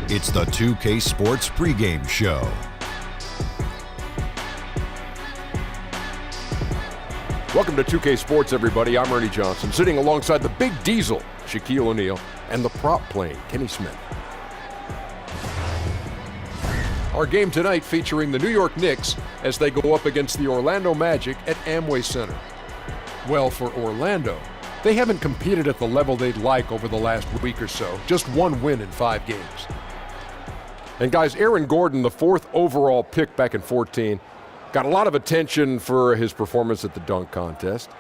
It's the 2K Sports pregame show. Welcome to 2K Sports, everybody. I'm Ernie Johnson, sitting alongside the Big Diesel, Shaquille O'Neal, and the prop plane, Kenny Smith. Our game tonight featuring the New York Knicks as they go up against the Orlando Magic at Amway Center. Well, for Orlando, they haven't competed at the level they'd like over the last week or so. Just one win in 5 games. And guys, Aaron Gordon, the 4th overall pick back in 2014, got a lot of attention for his performance at the dunk contest.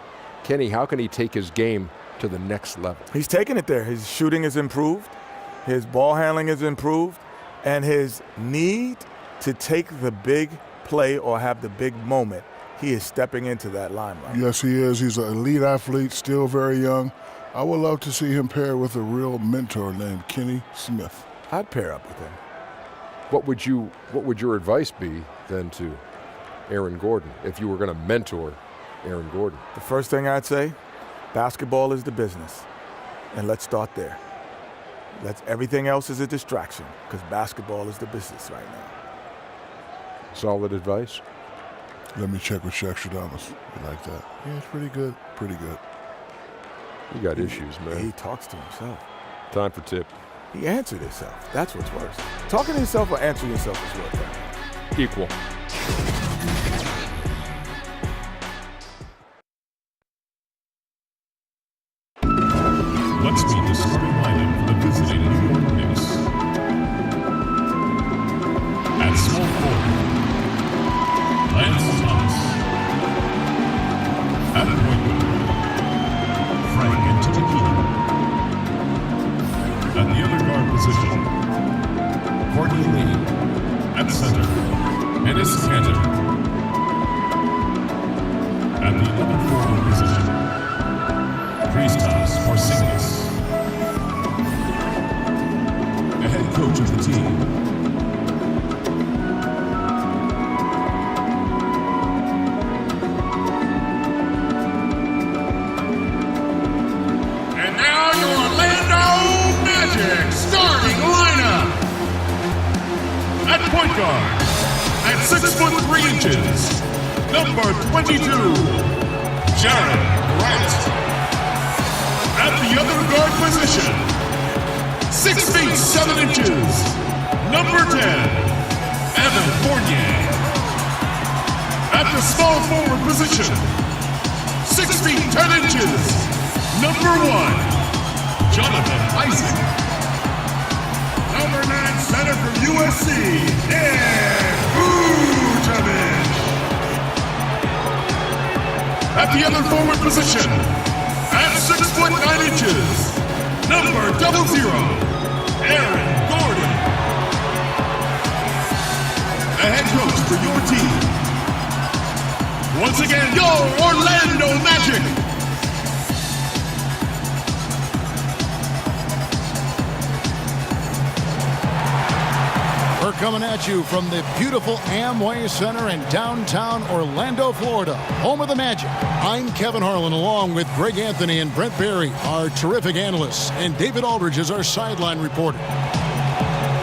Kenny, how can he take his game to the next level? He's taking it there. His shooting is improved, his ball handling is improved, and his need to take the big play or have the big moment, he is stepping into that limelight. Yes, he is. He's an elite athlete, still very young. I would love to see him pair with a real mentor named Kenny Smith. I'd pair up with him. What would your advice be then to Aaron Gordon if you were going to mentor Aaron Gordon? The first thing I'd say, basketball is the business, and let's start there. Everything else is a distraction because basketball is the business right now. Solid advice. Let me check with Shaq Shadamas. You like that? Yeah, it's pretty good. Pretty good. You got issues, man. He talks to himself. Time for tip. He answered himself. That's what's worse. Talking to himself or answering yourself is worse. Right? Equal. Let's meet the starting lineup for the visiting New York Knicks. At small forward, Lance Thomas. At point guard, Frank Antitakina. At the other guard position, Courtney Lee. At center, Enes Kanter. At the 11th forward position, Kristaps Porzingis. The head coach of the team, and now your Orlando Magic starting lineup. at point guard, at 6'3", number 22, Jared Grant. At the other guard position, 6 feet 7 inches, number 10, Evan Fournier. At the small forward position, 6 feet 10 inches, number 1, Jonathan Isaac. Number 9 center from USC, Nick Vucevic. At the other forward position, at 6 foot 9 inches, number 00, Aaron Gordon. The head coach for your team. Once again, your Orlando Magic. We're coming at you from the beautiful Amway Center in downtown Orlando, Florida, home of the Magic. I'm Kevin Harlan, along with Greg Anthony and Brent Barry, our terrific analysts, and David Aldridge is our sideline reporter.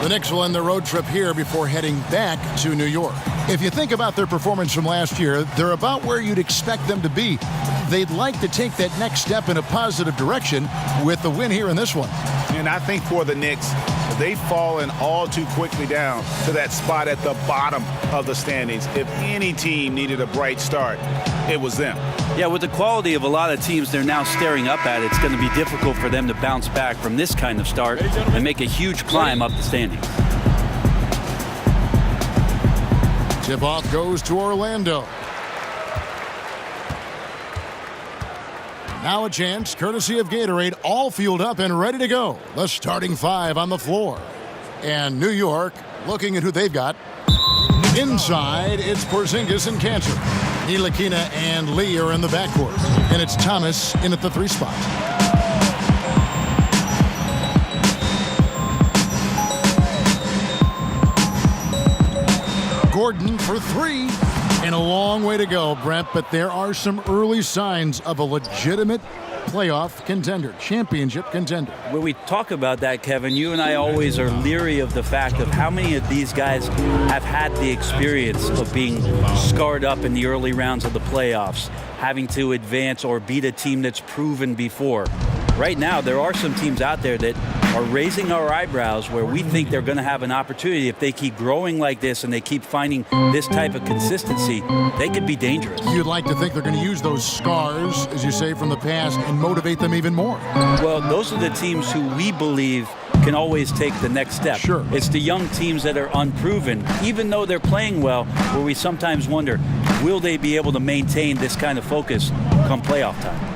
The Knicks will end their road trip here before heading back to New York. If you think about their performance from last year, they're about where you'd expect them to be. They'd like to take that next step in a positive direction with the win here in this one. And I think for the Knicks, they've fallen all too quickly down to that spot at the bottom of the standings. If any team needed a bright start, it was them. Yeah, with the quality of a lot of teams they're now staring up at, it's going to be difficult for them to bounce back from this kind of start and make a huge climb up the standings. Tip-off goes to Orlando. Now a chance, courtesy of Gatorade, all fueled up and ready to go. The starting 5 on the floor. And New York, looking at who they've got. Inside, it's Porzingis and Kanter. Ntilikina and Lee are in the backcourt. And it's Thomas in at the 3 spot. Gordon for 3. And a long way to go, Brent, but there are some early signs of a legitimate playoff contender, championship contender. When we talk about that, Kevin, you and I always are leery of the fact of how many of these guys have had the experience of being scarred up in the early rounds of the playoffs, having to advance or beat a team that's proven before. Right now, there are some teams out there that are raising our eyebrows where we think they're going to have an opportunity. If they keep growing like this and they keep finding this type of consistency, they could be dangerous. You'd like to think they're going to use those scars, as you say, from the past and motivate them even more. Well, those are the teams who we believe can always take the next step. Sure. It's the young teams that are unproven, even though they're playing well, where we sometimes wonder, will they be able to maintain this kind of focus come playoff time?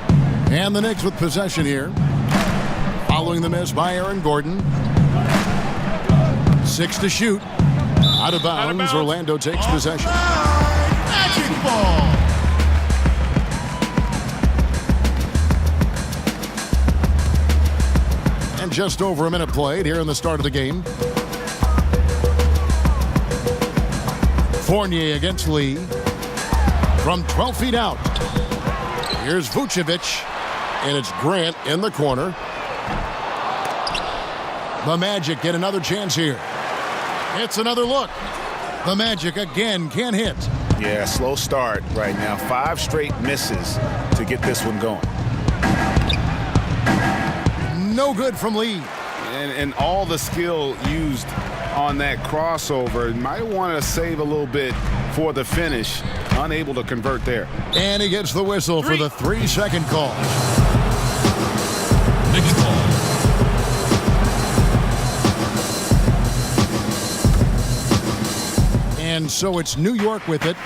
And the Knicks with possession here. Following the miss by Aaron Gordon. 6 to shoot. Out of bounds. Orlando takes possession. Magic ball. And just over a minute played here in the start of the game. Fournier against Lee. From 12 feet out. Here's Vucevic. And it's Grant in the corner. The Magic get another chance here. It's another look. The Magic again can't hit. Yeah, slow start right now. 5 straight misses to get this one going. No good from Lee. And all the skill used on that crossover. Might want to save a little bit for the finish. Unable to convert there. And he gets the whistle for the 3-second call. Knicks ball. And so it's New York with it.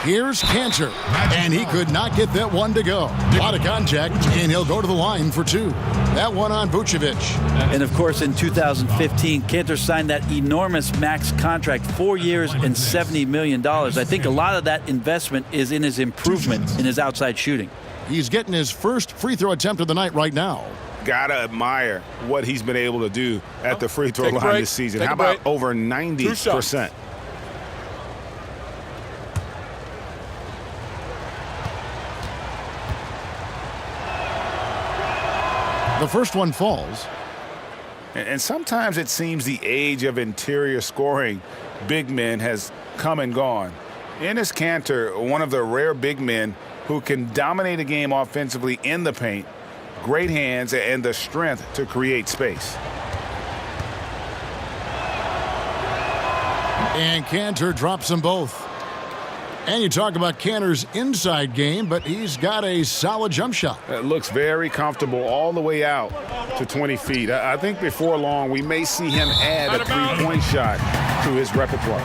Here's Cantor, and he could not get that one to go. A lot of contact, and he'll go to the line for 2. That one on Vucevic. And of course, in 2015, Cantor signed that enormous max contract, 4 years and $70 million. I think a lot of that investment is in his improvement in his outside shooting. He's getting his first free throw attempt of the night right now. Gotta admire what he's been able to do at the free throw line this season. How about over 90%? The first one falls. And sometimes it seems the age of interior scoring big men has come and gone. Enes Kanter, one of the rare big men who can dominate a game offensively in the paint, great hands, and the strength to create space. And Cantor drops them both. And you talk about Cantor's inside game, but he's got a solid jump shot. It looks very comfortable all the way out to 20 feet. I think before long we may see him add a three-point shot to his repertoire.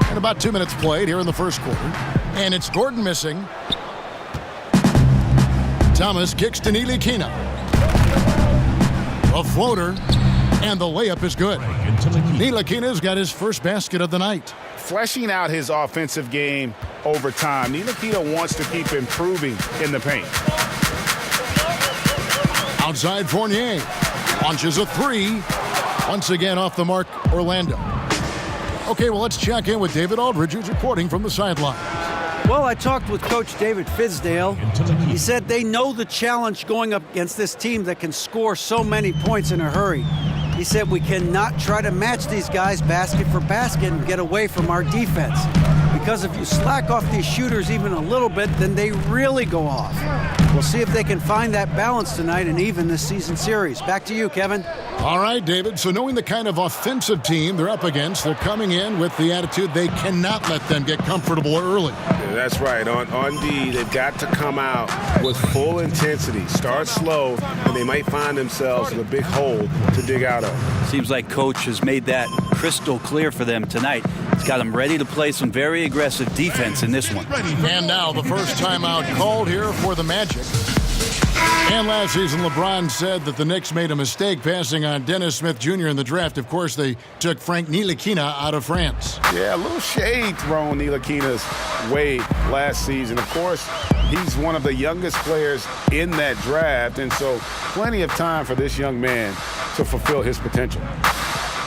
And about 2 minutes played here in the first quarter. And it's Gordon missing. Thomas kicks to Ntilikina. A floater, and the layup is good. Ntilikina's got his first basket of the night. Fleshing out his offensive game over time, Ntilikina wants to keep improving in the paint. Outside Fournier. Launches a 3. Once again off the mark, Orlando. Okay, well, let's check in with David Aldridge, who's reporting from the sideline. Well, I talked with Coach David Fizdale. He said they know the challenge going up against this team that can score so many points in a hurry. He said we cannot try to match these guys basket for basket and get away from our defense. Because if you slack off these shooters even a little bit, then they really go off. We'll see if they can find that balance tonight and even this season series. Back to you, Kevin. All right, David. So knowing the kind of offensive team they're up against, they're coming in with the attitude they cannot let them get comfortable early. Yeah, that's right. On D, they've got to come out with full intensity. Start slow, and they might find themselves in a big hole to dig out of. Seems like Coach has made that crystal clear for them tonight. He's got them ready to play some very aggressive defense in this one. And now the first timeout called here for the Magic. And last season, LeBron said that the Knicks made a mistake passing on Dennis Smith Jr. in the draft. Of course, they took Frank Ntilikina out of France. Yeah, a little shade thrown Ntilikina's way last season. Of course, he's one of the youngest players in that draft, and so plenty of time for this young man to fulfill his potential.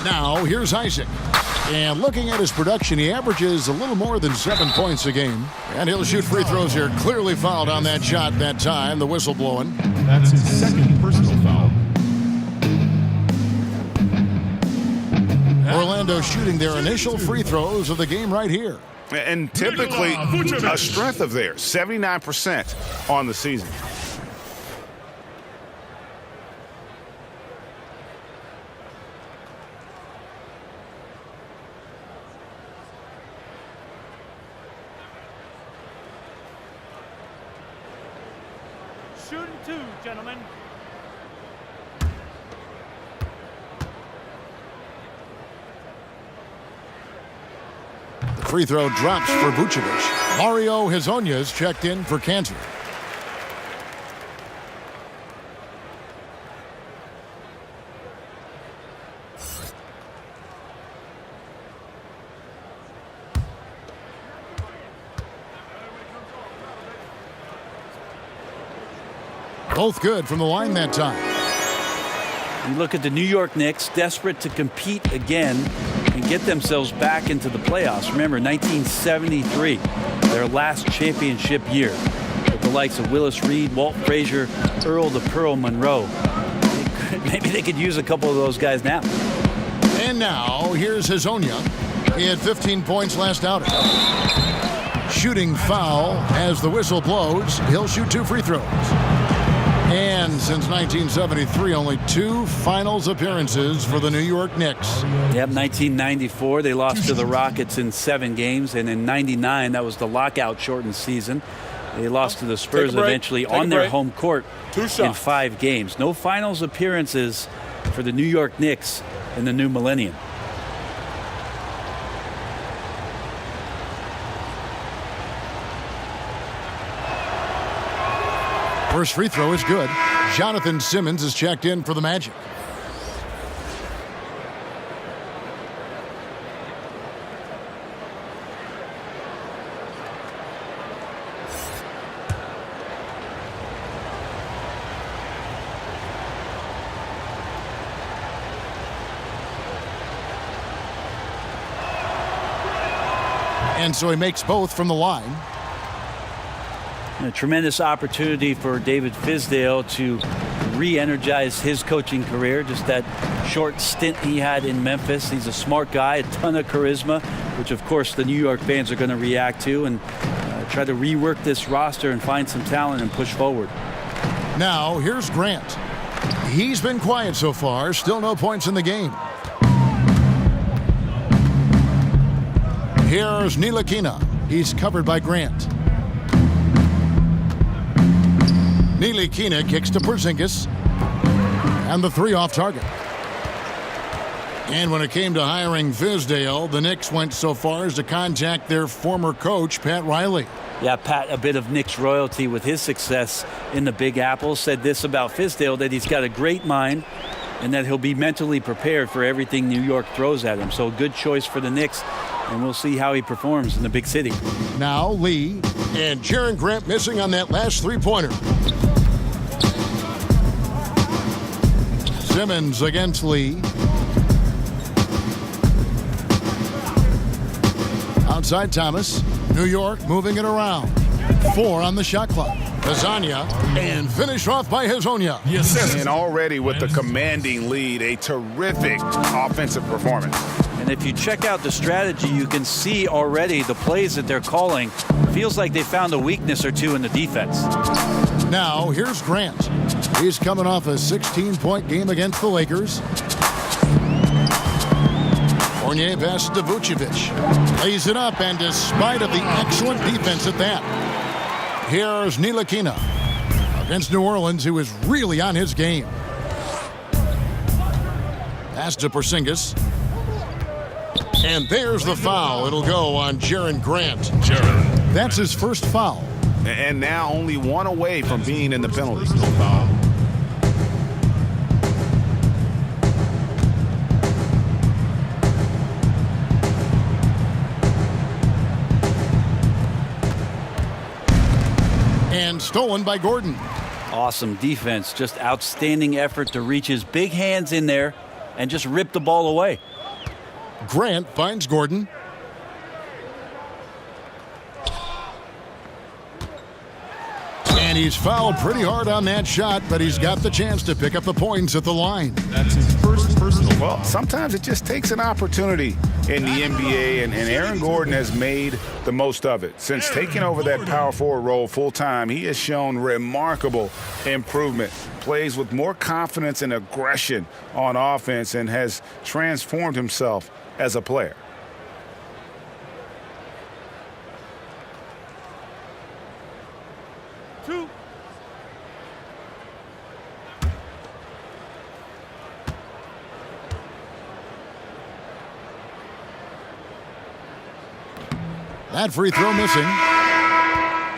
Now, here's Isaac. And looking at his production, he averages a little more than 7 points a game. And he'll shoot free throws here. Clearly fouled on that shot that time. The whistle blowing. That's his second personal foul. Orlando shooting their initial free throws of the game right here. And typically a strength of theirs, 79% on the season. Shooting 2, gentlemen. The free throw drops for Vucevic. Mario Hezonja's checked in for Kansas. Both good from the line that time. You look at the New York Knicks, desperate to compete again and get themselves back into the playoffs. Remember, 1973, their last championship year, with the likes of Willis Reed, Walt Frazier, Earl the Pearl Monroe. Maybe they could use a couple of those guys now. And now, here's Hezonja. He had 15 points last outing. Shooting foul as the whistle blows. He'll shoot 2 free throws. And since 1973, only 2 finals appearances for the New York Knicks. Yep, 1994, they lost to the Rockets in 7 games. And in 99, that was the lockout-shortened season. They lost to the Spurs eventually on their home court in 5 games. No finals appearances for the New York Knicks in the new millennium. First free throw is good. Jonathan Simmons is checked in for the Magic. And so he makes both from the line. A tremendous opportunity for David Fizdale to re-energize his coaching career. Just that short stint he had in Memphis. He's a smart guy, a ton of charisma, which of course the New York fans are going to react to, and try to rework this roster and find some talent and push forward. Now here's Grant. He's been quiet so far. Still no points in the game. Here's Ntilikina. He's covered by Grant. Ntilikina kicks to Porzingis. And the 3 off target. And when it came to hiring Fizdale, the Knicks went so far as to contact their former coach, Pat Riley. Yeah, Pat, a bit of Knicks royalty with his success in the Big Apple, said this about Fizdale, that he's got a great mind and that he'll be mentally prepared for everything New York throws at him. So a good choice for the Knicks, and we'll see how he performs in the big city. Now Lee and Jaren Grant missing on that last 3-pointer. Simmons against Lee. Outside Thomas. New York moving it around. 4 on the shot clock. Hezonja, and finished off by Hezonja. Yes, and already with the commanding lead, a terrific offensive performance. And if you check out the strategy, you can see already the plays that they're calling. Feels like they found a weakness or two in the defense. Now, here's Grant. He's coming off a 16-point game against the Lakers. Fournier passes to Vucevic. Lays it up, and despite of the excellent defense at that, here's Ntilikina against New Orleans, who is really on his game. Pass to Porzingis. And there's the foul. It'll go on Jaren Grant. That's his first foul. and now only one away from being in the penalty. And stolen by Gordon. Awesome defense, just outstanding effort to reach his big hands in there and just rip the ball away. Grant finds Gordon. And he's fouled pretty hard on that shot, but he's got the chance to pick up the points at the line. That's his first personal foul. Well, sometimes it just takes an opportunity in the NBA, and Aaron Gordon has made the most of it. Since taking over that power forward role full-time, he has shown remarkable improvement. Plays with more confidence and aggression on offense and has transformed himself as a player. That free throw missing.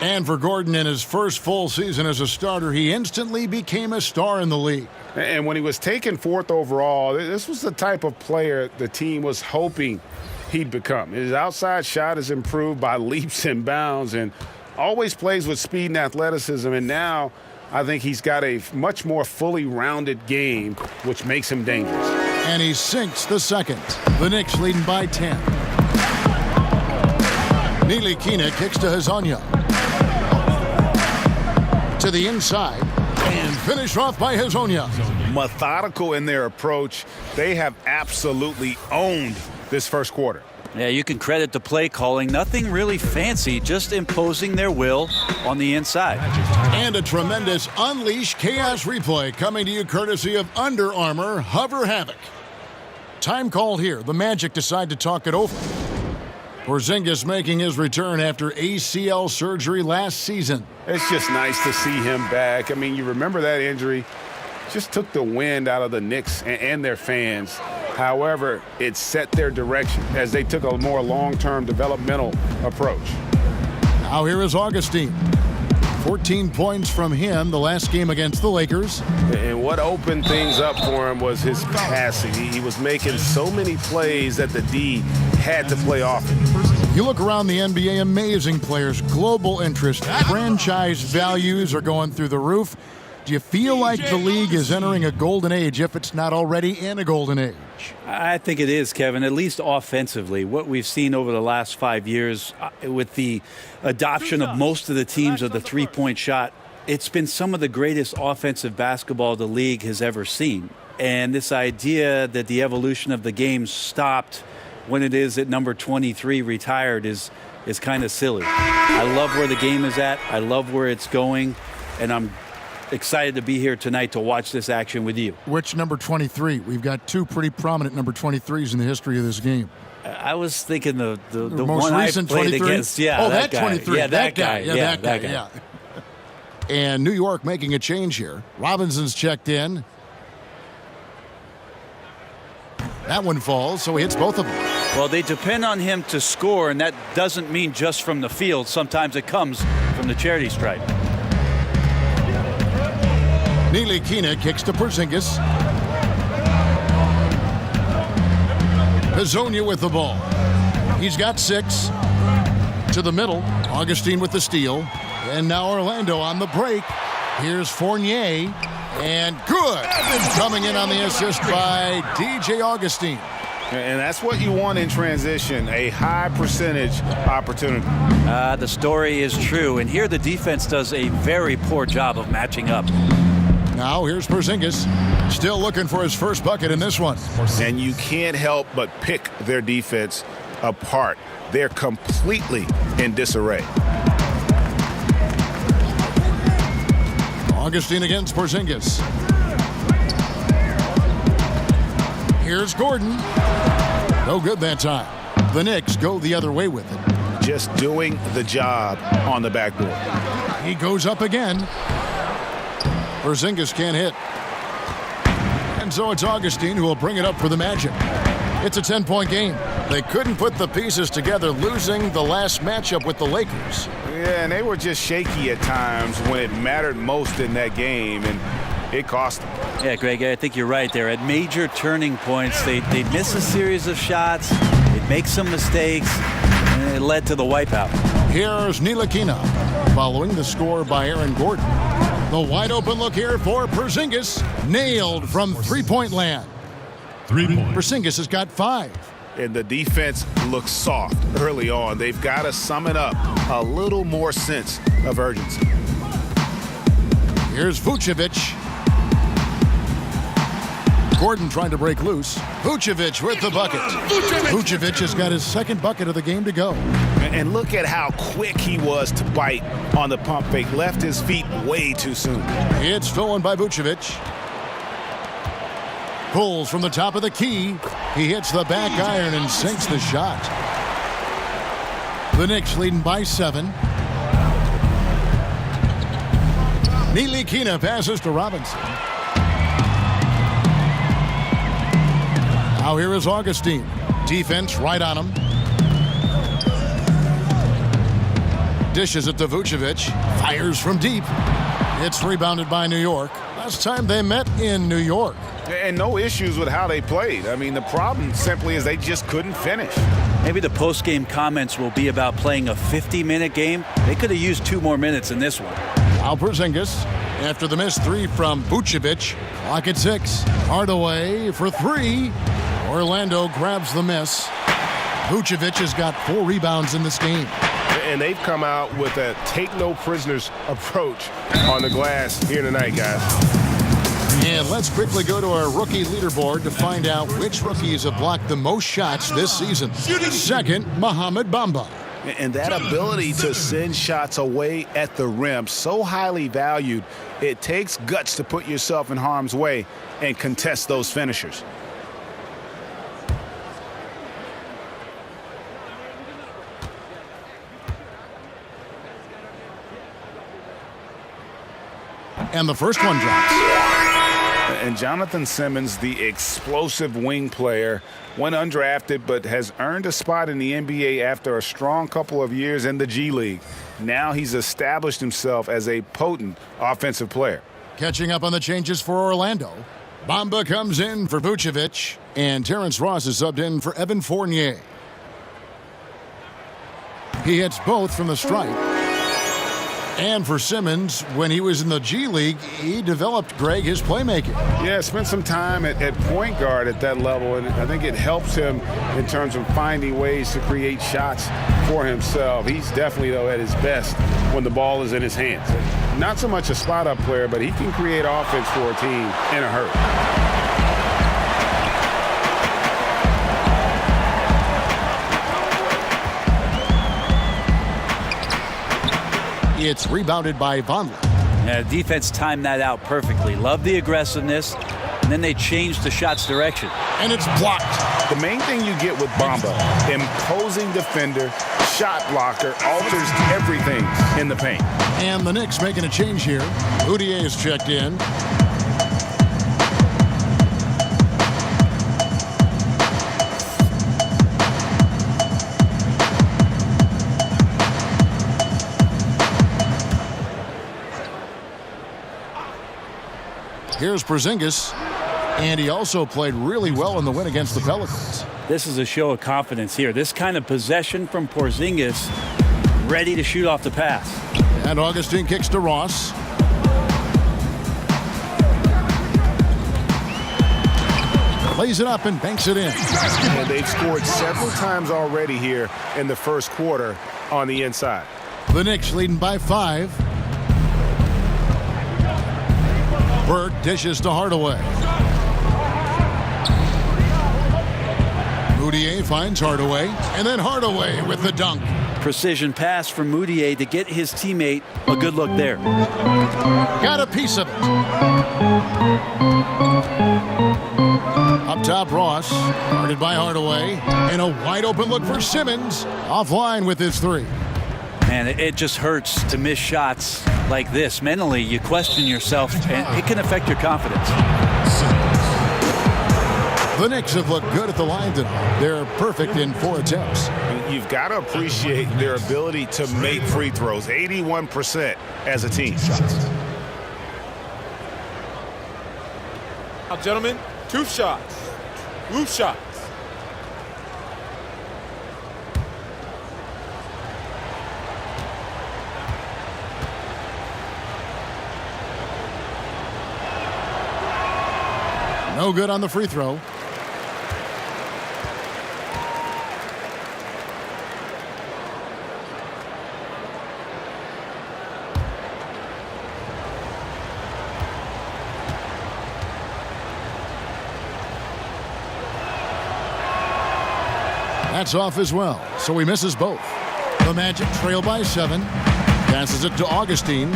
And for Gordon, in his first full season as a starter, he instantly became a star in the league. And when he was taken 4th overall, this was the type of player the team was hoping he'd become. His outside shot has improved by leaps and bounds and always plays with speed and athleticism. And now I think he's got a much more fully rounded game, which makes him dangerous. And he sinks the second. The Knicks leading by 10. Ntilikina kicks to Hezonja. To the inside. And finished off by Hezonja. Methodical in their approach. They have absolutely owned this first quarter. Yeah, you can credit the play calling. Nothing really fancy, just imposing their will on the inside. And a tremendous Unleash Chaos replay coming to you courtesy of Under Armour Hover Havoc. Time called here. The Magic decide to talk it over. Porzingis making his return after ACL surgery last season. It's just nice to see him back. I mean, you remember that injury just took the wind out of the Knicks and their fans. However, it set their direction as they took a more long-term developmental approach. Now here is Augustine. 14 points from him the last game against the Lakers. And what opened things up for him was his passing. He was making so many plays that the D had to play off him. You look around the NBA, amazing players, global interest, franchise values are going through the roof. Do you feel like the league is entering a golden age if it's not already in a golden age? I think it is, Kevin, at least offensively. What we've seen over the last 5 years with the adoption of most of the teams of the three-point shot, it's been some of the greatest offensive basketball the league has ever seen. And this idea that the evolution of the game stopped when it is at number 23 retired is kind of silly. I love where the game is at. I love where it's going. And I'm excited to be here tonight to watch this action with you. Which number 23? We've got two pretty prominent number 23s in the history of this game. I was thinking the most one recent I played 23? against. Yeah, oh, that guy. 23. Yeah, that guy. Yeah, that guy. Yeah. And New York making a change here. Robinson's checked in. That one falls, so he hits both of them. Well, they depend on him to score, and that doesn't mean just from the field. Sometimes it comes from the charity stripe. Ntilikina kicks to Porzingis. Hezonja with the ball. He's got 6. To the middle. Augustine with the steal. And now Orlando on the break. Here's Fournier. And good. Coming in on the assist by DJ Augustine. And that's what you want in transition, a high percentage opportunity. The story is true. And here the defense does a very poor job of matching up. Now here's Porzingis, still looking for his first bucket in this one. And you can't help but pick their defense apart. They're completely in disarray. Augustine against Porzingis. Here's Gordon. No good that time. The Knicks go the other way with it. Just doing the job on the backboard. He goes up again. Porzingis can't hit. And so it's Augustine who will bring it up for the Magic. It's a 10-point game. They couldn't put the pieces together, losing the last matchup with the Lakers. Yeah, and they were just shaky at times when it mattered most in that game, and it cost them. Yeah, Greg, I think you're right there. At major turning points, they'd miss a series of shots, they'd make some mistakes, and it led to the wipeout. Here's Ntilikina following the score by Aaron Gordon. The wide open look here for Porzingis, nailed from three-point land. 3 points. Porzingis has got 5. And the defense looks soft early on. They've got to sum it up. A little more sense of urgency. Here's Vucevic. Gordon trying to break loose. Vucevic with the bucket. Vucevic has got his second bucket of the game to go. And look at how quick he was to bite on the pump fake. Left his feet way too soon. It's stolen by Vucevic. Pulls from the top of the key. He hits the back iron and sinks the shot. The Knicks leading by 7. Ntilikina passes to Robinson. Now here is Augustine. Defense right on him. Dishes it to Vucevic. Fires from deep. It's rebounded by New York. Last time they met in New York. And no issues with how they played. I mean, the problem simply is they just couldn't finish. Maybe the post-game comments will be about playing a 50-minute game. They could have used 2 more minutes in this one. Now Porzingis, after the missed 3 from Vucevic. Clock at 6. Hardaway for 3. Orlando grabs the miss. Vucevic has got 4 rebounds in this game. And they've come out with a take-no-prisoners approach on the glass here tonight, guys. And let's quickly go to our rookie leaderboard to find out which rookies have blocked the most shots this season. Second, Mohamed Bamba. And that ability to send shots away at the rim, so highly valued, it takes guts to put yourself in harm's way and contest those finishers. And the first one drops. And Jonathan Simmons, the explosive wing player, went undrafted but has earned a spot in the NBA after a strong couple of years in the G League. Now he's established himself as a potent offensive player. Catching up on the changes for Orlando. Bamba comes in for Vucevic, and Terrence Ross is subbed in for Evan Fournier. He hits both from the stripe. And for Simmons, when he was in the G League, he developed, Greg, his playmaking. Yeah, spent some time at point guard at that level, and I think it helps him in terms of finding ways to create shots for himself. He's definitely, though, at his best when the ball is in his hands. Not so much a spot-up player, but he can create offense for a team in a hurry. It's rebounded by Vonleh. Yeah, defense timed that out perfectly. Love the aggressiveness, and then they changed the shot's direction. And it's blocked. The main thing you get with Bamba, imposing defender, shot blocker, alters everything in the paint. And the Knicks making a change here. Mudiay is checked in. Here's Porzingis, and he also played really well in the win against the Pelicans. This is a show of confidence here. This kind of possession from Porzingis, ready to shoot off the pass. And Augustine kicks to Ross. Lays it up and banks it in. And they've scored several times already here in the first quarter on the inside. The Knicks leading by 5. Burke dishes to Hardaway. Mudiay finds Hardaway, and then Hardaway with the dunk. Precision pass from Mudiay to get his teammate a good look there. Got a piece of it. Up top, Ross, guarded by Hardaway, and a wide open look for Simmons, offline with his 3. And it just hurts to miss shots like this. Mentally, you question yourself, and it can affect your confidence. The Knicks have looked good at the line tonight. They're perfect in 4 attempts. You've got to appreciate their ability to make free throws. 81% as a team. Now, gentlemen, 2 shots. Roof shots. No good on the free throw. That's off as well, so he misses both. The Magic trail by 7. Passes it to Augustine.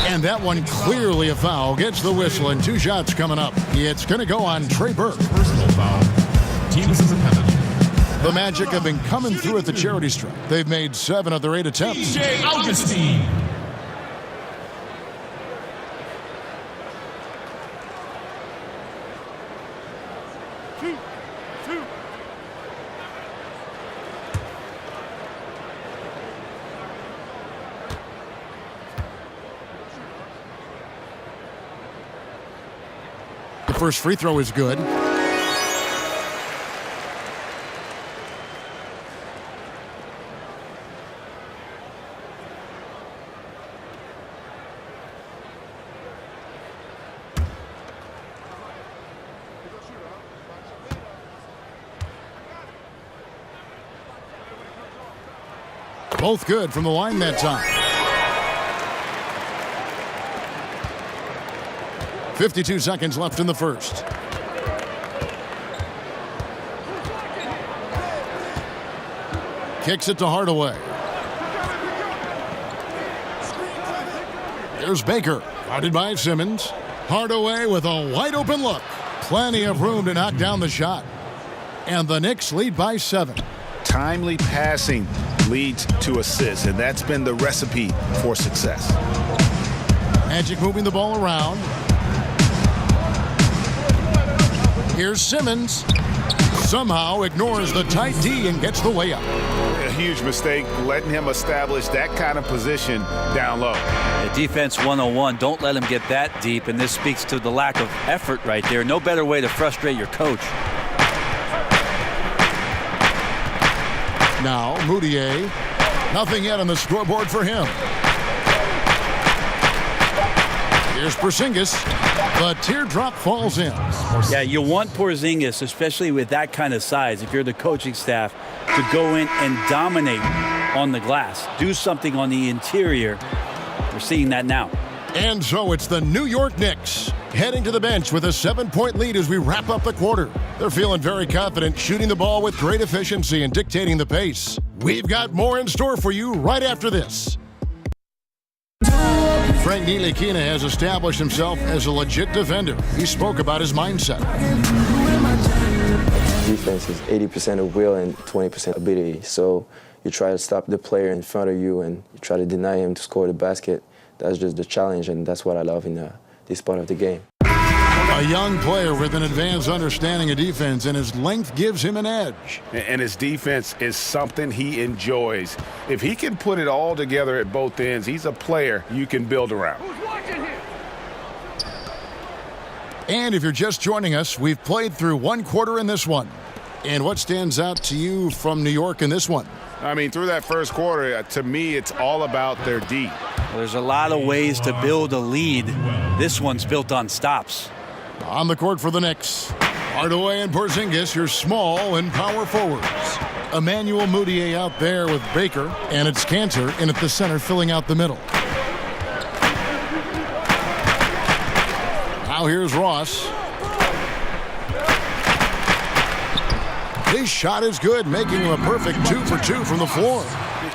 And that one clearly a foul. Gets the whistle, and 2 shots coming up. It's going to go on Trey Burke. Personal foul. Team is a penalty. The Magic have been coming through at the charity stripe. They've made 7 of their 8 attempts. DJ Augustine. The first free throw is good. Both good from the line that time. 52 seconds left in the first. Kicks it to Hardaway. Here's Baker. Guarded by Simmons. Hardaway with a wide open look. Plenty of room to knock down the shot. And the Knicks lead by 7. Timely passing leads to assists, and that's been the recipe for success. Magic moving the ball around. Here's Simmons. Somehow ignores the tight D and gets the way up. A huge mistake letting him establish that kind of position down low. Defense 101. Don't let him get that deep, and this speaks to the lack of effort right there. No better way to frustrate your coach. Now, Moutier. Nothing yet on the scoreboard for him. Here's Porzingis. The teardrop falls in. Yeah, you want Porzingis, especially with that kind of size, if you're the coaching staff, to go in and dominate on the glass. Do something on the interior. We're seeing that now. And so it's the New York Knicks heading to the bench with a 7-point lead as we wrap up the quarter. They're feeling very confident, shooting the ball with great efficiency and dictating the pace. We've got more in store for you right after this. Frank Ntilikina has established himself as a legit defender. He spoke about his mindset. Defense is 80% of will and 20% ability. So you try to stop the player in front of you and you try to deny him to score the basket. That's just the challenge, and that's what I love in this part of the game. A young player with an advanced understanding of defense, and his length gives him an edge. And his defense is something he enjoys. If he can put it all together at both ends, he's a player you can build around. And if you're just joining us, we've played through 1 quarter in this one. And what stands out to you from New York in this one? I mean, through that first quarter, to me, it's all about their D. Well, there's a lot of ways to build a lead. This one's built on stops. On the court for the Knicks, Hardaway and Porzingis, your small and power forwards. Emmanuel Moutier out there with Baker, and it's Cantor in at the center filling out the middle. Now here's Ross. His shot is good, making him a perfect 2 for 2 from the floor.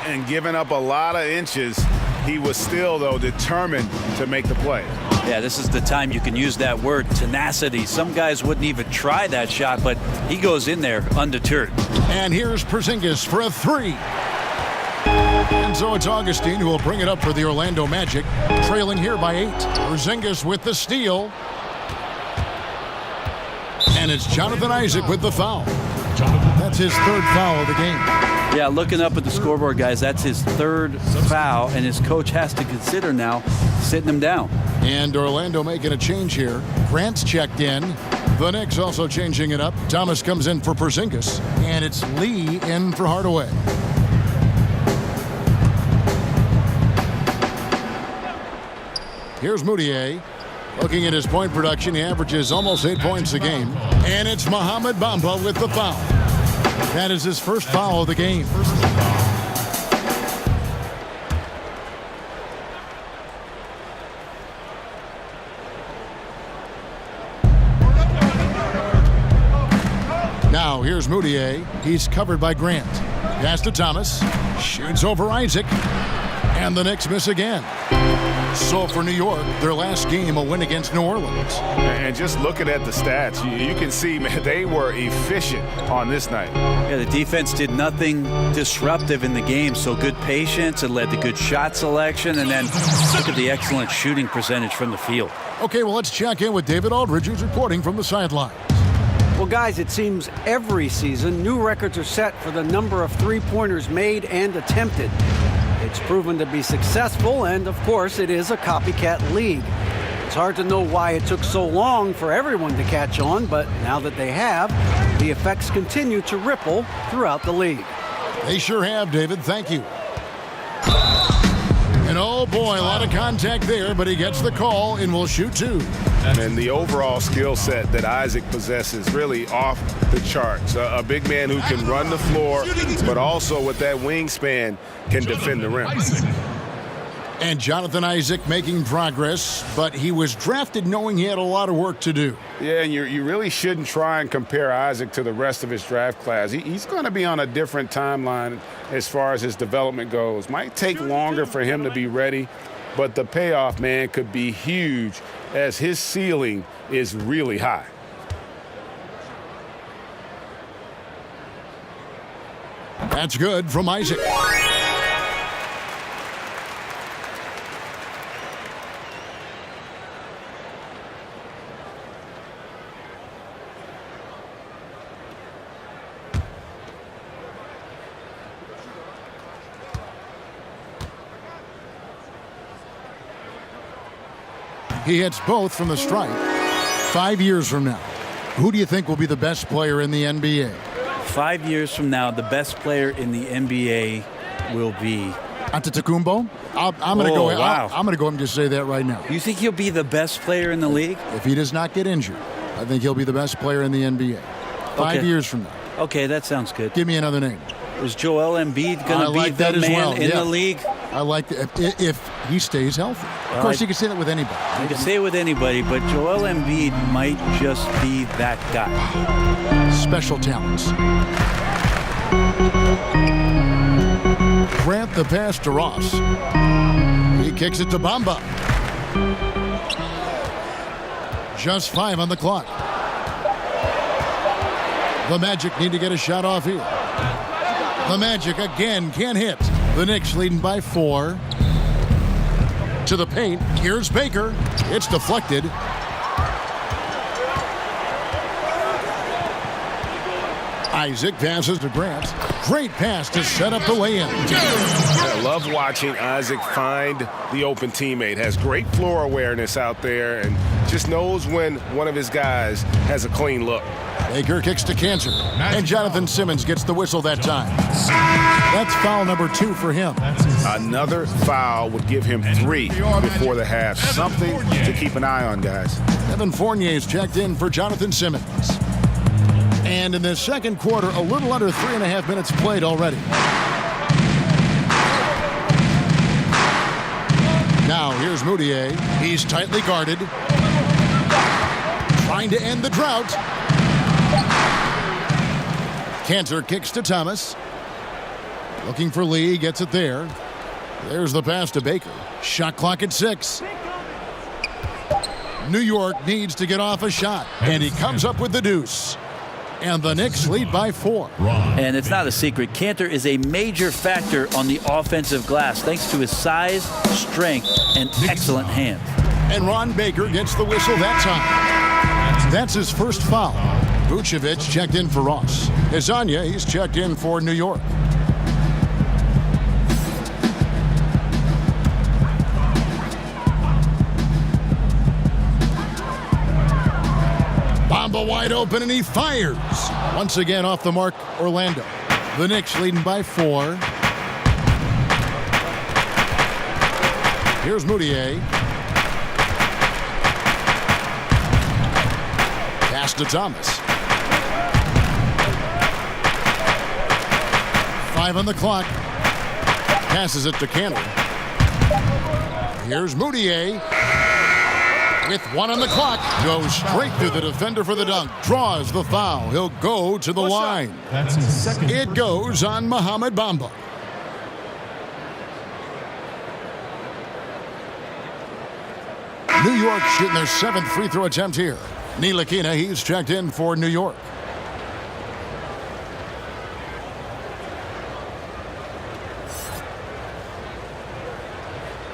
And giving up a lot of inches, he was still, though, determined to make the play. Yeah, this is the time you can use that word, tenacity. Some guys wouldn't even try that shot, but he goes in there undeterred. And here's Porzingis for a 3. And so it's Augustine who will bring it up for the Orlando Magic, trailing here by 8. Porzingis with the steal. And it's Jonathan Isaac with the foul. That's his 3rd foul of the game. Yeah, looking up at the scoreboard, guys, that's his 3rd foul, and his coach has to consider now sitting him down. And Orlando making a change here. Grant's checked in. The Knicks also changing it up. Thomas comes in for Porzingis, and it's Lee in for Hardaway. Here's Moutier. Looking at his point production, he averages almost 8 points a game. And it's Mohamed Bamba with the foul. That is his 1st foul of the game. Now here's Moutier. He's covered by Grant. Pass to Thomas. Shoots over Isaac. And the Knicks miss again. So for New York, their last game, a win against New Orleans. And just looking at the stats, you can see, man, they were efficient on this night. Yeah, the defense did nothing disruptive in the game, so good patience. It led to good shot selection, and then look at the excellent shooting percentage from the field. Okay, well, let's check in with David Aldridge, who's reporting from the sideline. Well, guys, it seems every season new records are set for the number of three-pointers made and attempted. It's proven to be successful, and of course, it is a copycat league. It's hard to know why it took so long for everyone to catch on, but now that they have, the effects continue to ripple throughout the league. They sure have, David. Thank you. And oh boy, a lot of contact there, but he gets the call and will shoot 2. And the overall skill set that Isaac possesses really off the charts. A big man who can run the floor, but also with that wingspan can defend the rim. And Jonathan Isaac making progress, but he was drafted knowing he had a lot of work to do. Yeah, and you really shouldn't try and compare Isaac to the rest of his draft class. He's going to be on a different timeline as far as his development goes. Might take longer for him to be ready, but the payoff, man, could be huge as his ceiling is really high. That's good from Isaac. He hits both from the stripe. 5 years from now, who do you think will be the best player in the NBA? 5 years from now, the best player in the NBA will be Antetokounmpo? I'm going to go. Wow. I'm going to go and just say that right now. You think he'll be the best player in the league? If he does not get injured, I think he'll be the best player in the NBA. 5 years from now. Okay, that sounds good. Give me another name. Is Joel Embiid going to be like the that as man well. in the league? I like that if he stays healthy. Of course, you can say that with anybody. You can say it with anybody, but Joel Embiid might just be that guy. Special talents. Grant the pass to Ross. He kicks it to Bamba. Just 5 on the clock. The Magic need to get a shot off here. The Magic again can't hit. The Knicks leading by 4. To the paint. Here's Baker. It's deflected. Isaac passes to Grant. Great pass to set up the lay-in. I love watching Isaac find the open teammate. Has great floor awareness out there and just knows when one of his guys has a clean look. Baker kicks to Cantor. And Jonathan Simmons gets the whistle that time. That's foul number 2 for him. Another foul would give him 3 before the half. Something to keep an eye on, guys. Evan Fournier's checked in for Jonathan Simmons. And in the second quarter, a little under 3.5 minutes played already. Now here's Moutier. He's tightly guarded. Trying to end the drought. Cantor kicks to Thomas. Looking for Lee, gets it there. There's the pass to Baker. Shot clock at 6. New York needs to get off a shot, and he comes up with the deuce. and the Knicks lead by 4. And it's not a secret. Kanter is a major factor on the offensive glass thanks to his size, strength, and excellent hands. And Ron Baker gets the whistle that time. That's his first foul. Vucevic checked in for Ross. Hezonja, he's checked in for New York. Bamba wide open, and he fires. Once again off the mark, Orlando. The Knicks leading by 4. Here's Moutier. Pass to Thomas. 5 on the clock. Passes it to Kanter. Here's Moutier. With 1 on the clock, goes straight through the defender for the dunk. Draws the foul. He'll go to the line. That's his second. It goes on Mohamed Bamba. New York shooting their 7th free throw attempt here. Ntilikina, he's checked in for New York.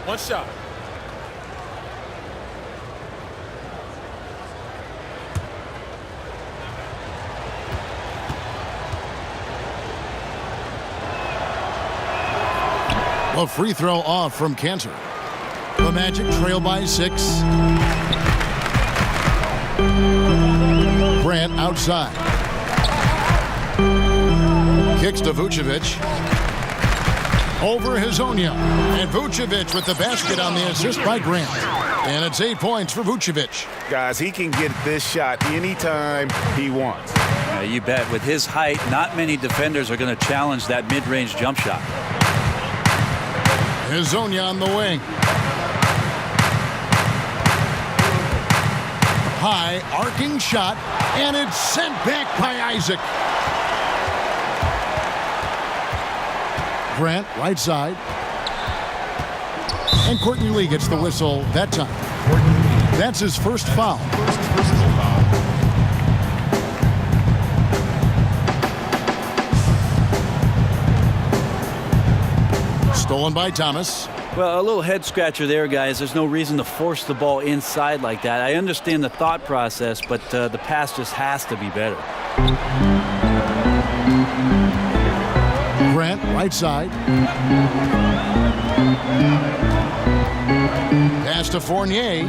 One shot. A free throw off from Kanter. The Magic trail by 6. Grant outside. Kicks to Vucevic. Over Hezonja. And Vucevic with the basket on the assist by Grant. And it's 8 points for Vucevic. Guys, he can get this shot anytime he wants. You bet. With his height, not many defenders are going to challenge that mid-range jump shot. Hezonja on the wing. High arcing shot, and it's sent back by Isaac. Grant right side. And Courtney Lee gets the whistle that time. That's his first foul. Stolen by Thomas. Well, a little head scratcher there, guys. There's no reason to force the ball inside like that. I understand the thought process, but the pass just has to be better. Grant, right side. Pass to Fournier.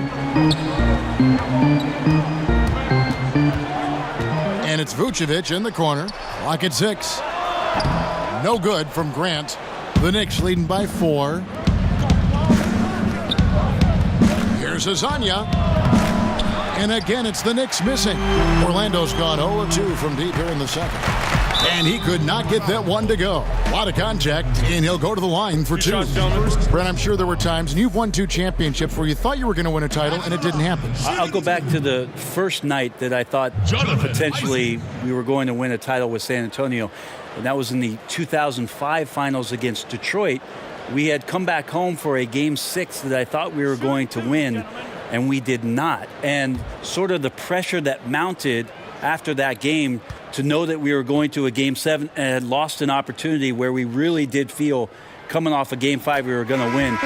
And it's Vucevic in the corner. Clock at 6. No good from Grant. The Knicks leading by 4. Here's Hezonja. And again, it's the Knicks missing. Orlando's gone 0-2 from deep here in the second. And he could not get that one to go. A lot of contact, and he'll go to the line for 2. Brent, I'm sure there were times, and you've won 2 championships where you thought you were going to win a title, and it didn't happen. I'll go back to the first night that I thought potentially we were going to win a title with San Antonio. And that was in the 2005 finals against Detroit. We had come back home for a Game 6 that I thought we were going to win, and we did not. And sort of the pressure that mounted after that game to know that we were going to a Game 7 and had lost an opportunity where we really did feel coming off a Game 5 we were going to win.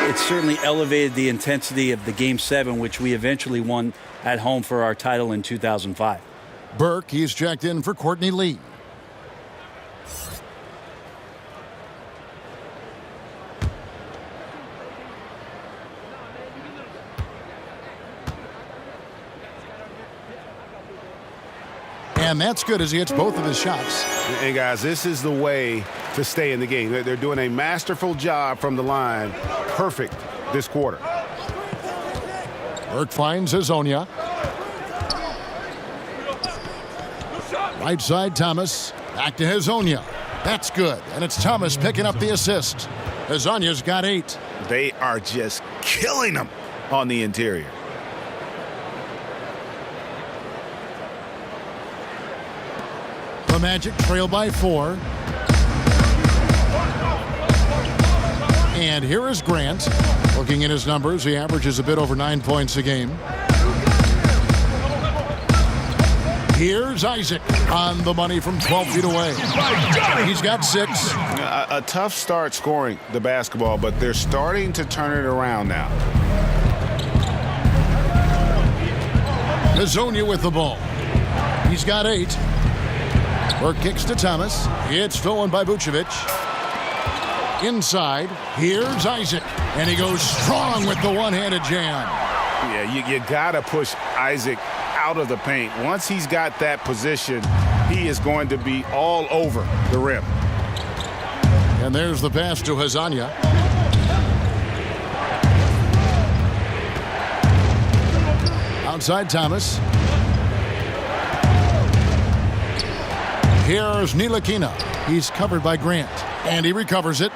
It certainly elevated the intensity of the Game 7, which we eventually won at home for our title in 2005. Burke, he's checked in for Courtney Lee. And that's good as he hits both of his shots. And guys, this is the way to stay in the game. They're doing a masterful job from the line. Perfect this quarter. Burke finds Hezonja. Right side, Thomas. Back to Hezonja. That's good. And it's Thomas picking up the assist. Hezonja's got 8. They are just killing them on the interior. The Magic trail by 4. And here is Grant. Looking at his numbers, he averages a bit over 9 points a game. Here's Isaac on the money from 12 feet away. He's got 6. A tough start scoring the basketball, but they're starting to turn it around now. Hezonja with the ball. He's got 8. Burke kicks to Thomas. It's stolen by Vucevic. Inside, here's Isaac. And he goes strong with the one-handed jam. Yeah, you got to push Isaac out of the paint. Once he's got that position, he is going to be all over the rim. And there's the pass to Hezonja. Outside Thomas. Here's Ntilikina. He's covered by Grant. And he recovers it.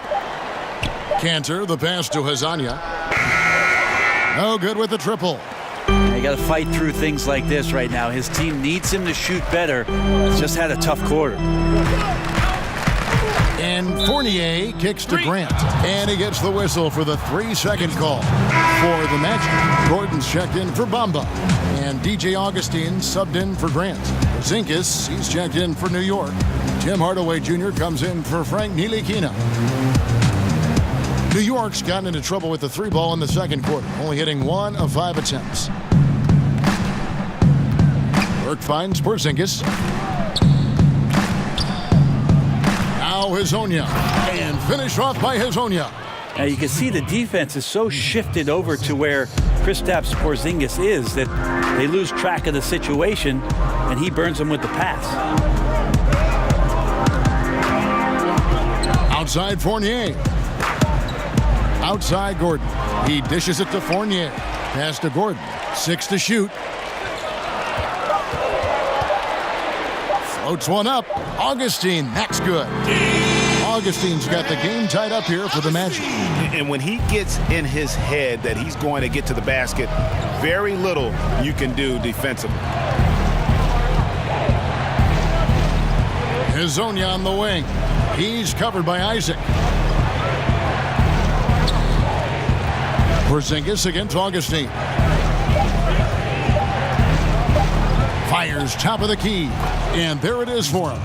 Cantor, the pass to Hezonja. No good with the triple. You got to fight through things like this right now. His team needs him to shoot better. He's just had a tough quarter. And Fournier kicks to Grant. And he gets the whistle for the 3-second call for the Magic. Gordon's checked in for Bamba. And DJ Augustine subbed in for Grant. Zinkis, he's checked in for New York. Tim Hardaway Jr. comes in for Frank Ntilikina. New York's gotten into trouble with the 3-ball in the second quarter, only hitting 1 of 5 attempts. Burke finds Porzingis. Now Hezonja. And finished off by Hezonja. Now you can see the defense is so shifted over to where Kristaps Porzingis is that they lose track of the situation, and he burns them with the pass. Outside Fournier. Outside Gordon. He dishes it to Fournier. Pass to Gordon. 6 to shoot. Floats one up. Augustine. That's good. Augustine's got the game tied up here for the Magic. And when he gets in his head that he's going to get to the basket, very little you can do defensively. Hezonja on the wing. He's covered by Isaac. Porzingis against Augustine. Fires top of the key. And there it is for him.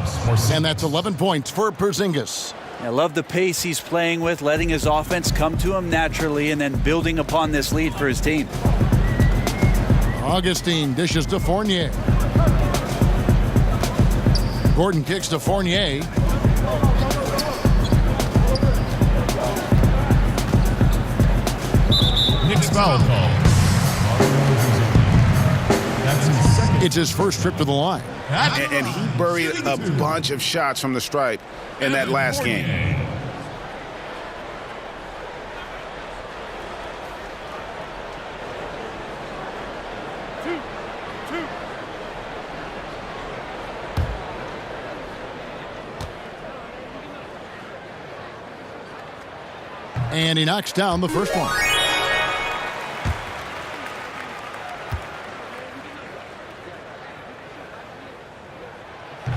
And that's 11 points for Porzingis. I love the pace he's playing with, letting his offense come to him naturally and then building upon this lead for his team. Augustine dishes to Fournier. Gordon kicks to Fournier. Knicks foul call. It's his first trip to the line. And he buried a bunch of shots from the stripe in that last game. And he knocks down the first one.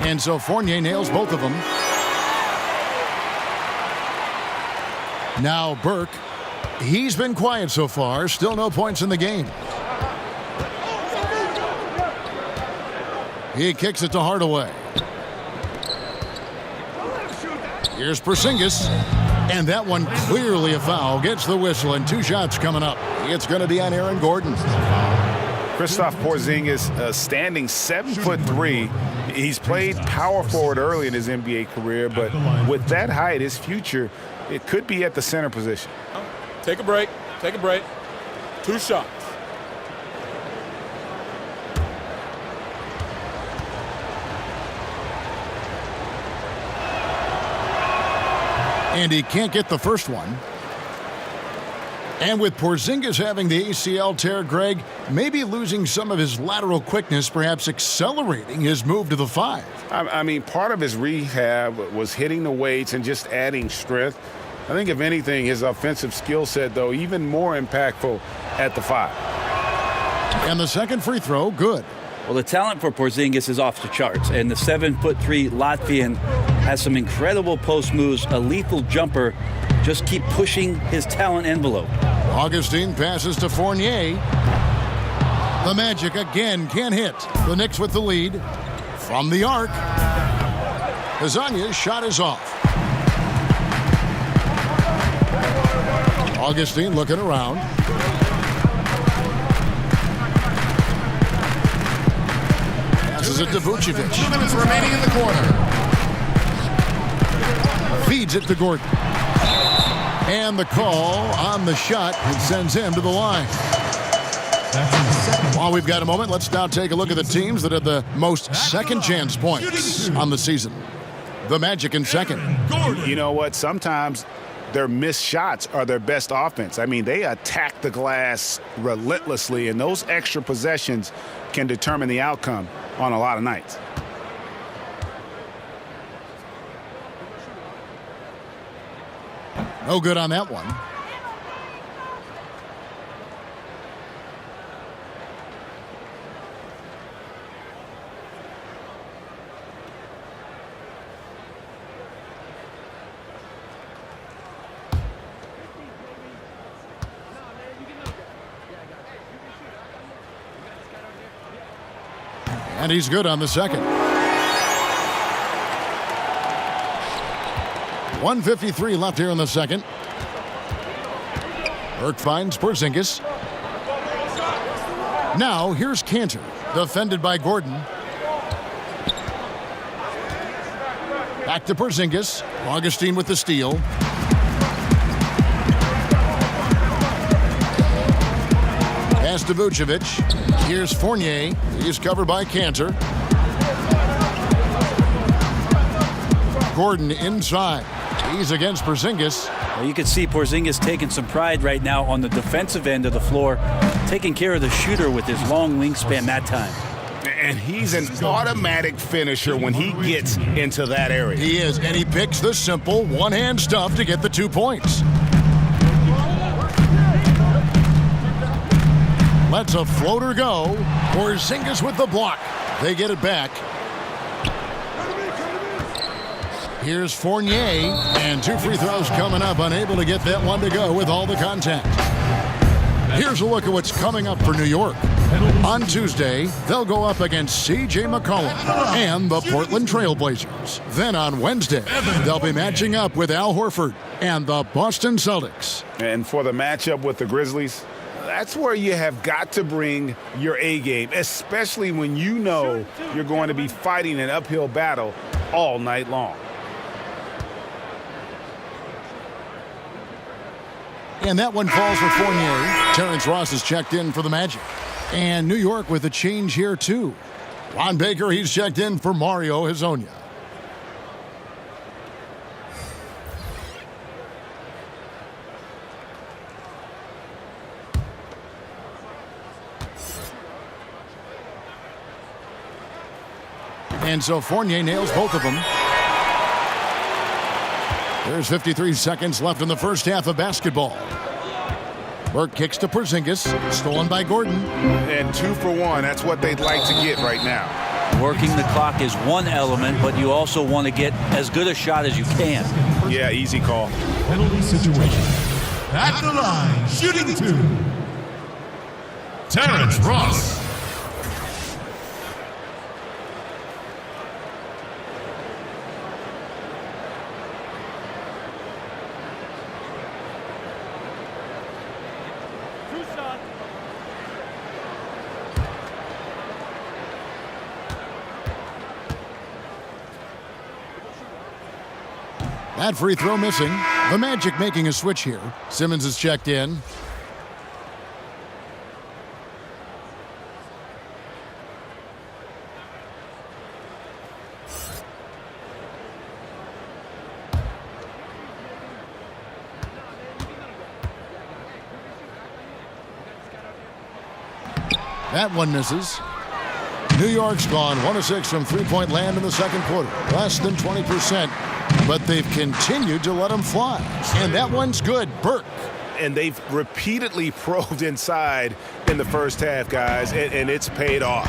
And so Fournier nails both of them. Now Burke. He's been quiet so far. Still no points in the game. He kicks it to Hardaway. Here's Porzingis. And that one clearly a foul. Gets the whistle and 2 shots coming up. It's going to be on Aaron Gordon. Kristaps Porzingis standing 7'3". He's played power forward early in his NBA career, but with that height, his future, it could be at the center position. Take a break. Take a break. 2 shots. And he can't get the first one. And with Porzingis having the ACL tear, Greg, maybe losing some of his lateral quickness, perhaps accelerating his move to the 5. I mean, part of his rehab was hitting the weights and just adding strength. I think, if anything, his offensive skill set, though, even more impactful at the 5. And the second free throw, good. Well, the talent for Porzingis is off the charts, and the 7'3" Latvian has some incredible post moves, a lethal jumper. Just keep pushing his talent envelope. Augustine passes to Fournier. The Magic again can't hit. The Knicks with the lead. From the arc. Hezonja's shot is off. Augustine looking around. Passes it to Vucevic. 2 minutes remaining in the quarter. Feeds it to Gordon. And the call on the shot sends him to the line. While we've got a moment, let's now take a look at the teams that had the most second chance points on the season. The Magic in second. You know what? Sometimes their missed shots are their best offense. I mean, they attack the glass relentlessly, and those extra possessions can determine the outcome on a lot of nights. No good on that one. And he's good on the second. 1:53 left here in the second. Burke finds Porzingis. Now here's Cantor, defended by Gordon. Back to Porzingis. Augustine with the steal. Pass to Vucevic. Here's Fournier. He's covered by Cantor. Gordon inside. He's against Porzingis. Well, you can see Porzingis taking some pride right now on the defensive end of the floor, taking care of the shooter with his long wingspan that time. And he's an automatic finisher when he gets into that area. He is, and he picks the simple one-hand stuff to get the 2 points. Lets a floater go. Porzingis with the block. They get it back. Here's Fournier, and 2 free throws coming up. Unable to get that one to go with all the contact. Here's a look at what's coming up for New York. On Tuesday, they'll go up against C.J. McCollum and the Portland Trail Blazers. Then on Wednesday, they'll be matching up with Al Horford and the Boston Celtics. And for the matchup with the Grizzlies, that's where you have got to bring your A game, especially when you know you're going to be fighting an uphill battle all night long. And that one falls for Fournier. Terrence Ross is checked in for the Magic. And New York with a change here, too. Ron Baker, he's checked in for Mario Hezonja. And so Fournier nails both of them. There's 53 seconds left in the first half of basketball. Burke kicks to Porzingis, stolen by Gordon. And 2 for 1, that's what they'd like to get right now. Working the clock is one element, but you also want to get as good a shot as you can. Yeah, easy call. Penalty situation. At the line, shooting 2. Terrence Ross. That free throw missing. The Magic making a switch here. Simmons is checked in. That one misses. New York's gone 1 of 6 from three-point land in the second quarter. Less than 20%. But they've continued to let them fly. And that one's good. Burke. And they've repeatedly probed inside in the first half, guys, and it's paid off.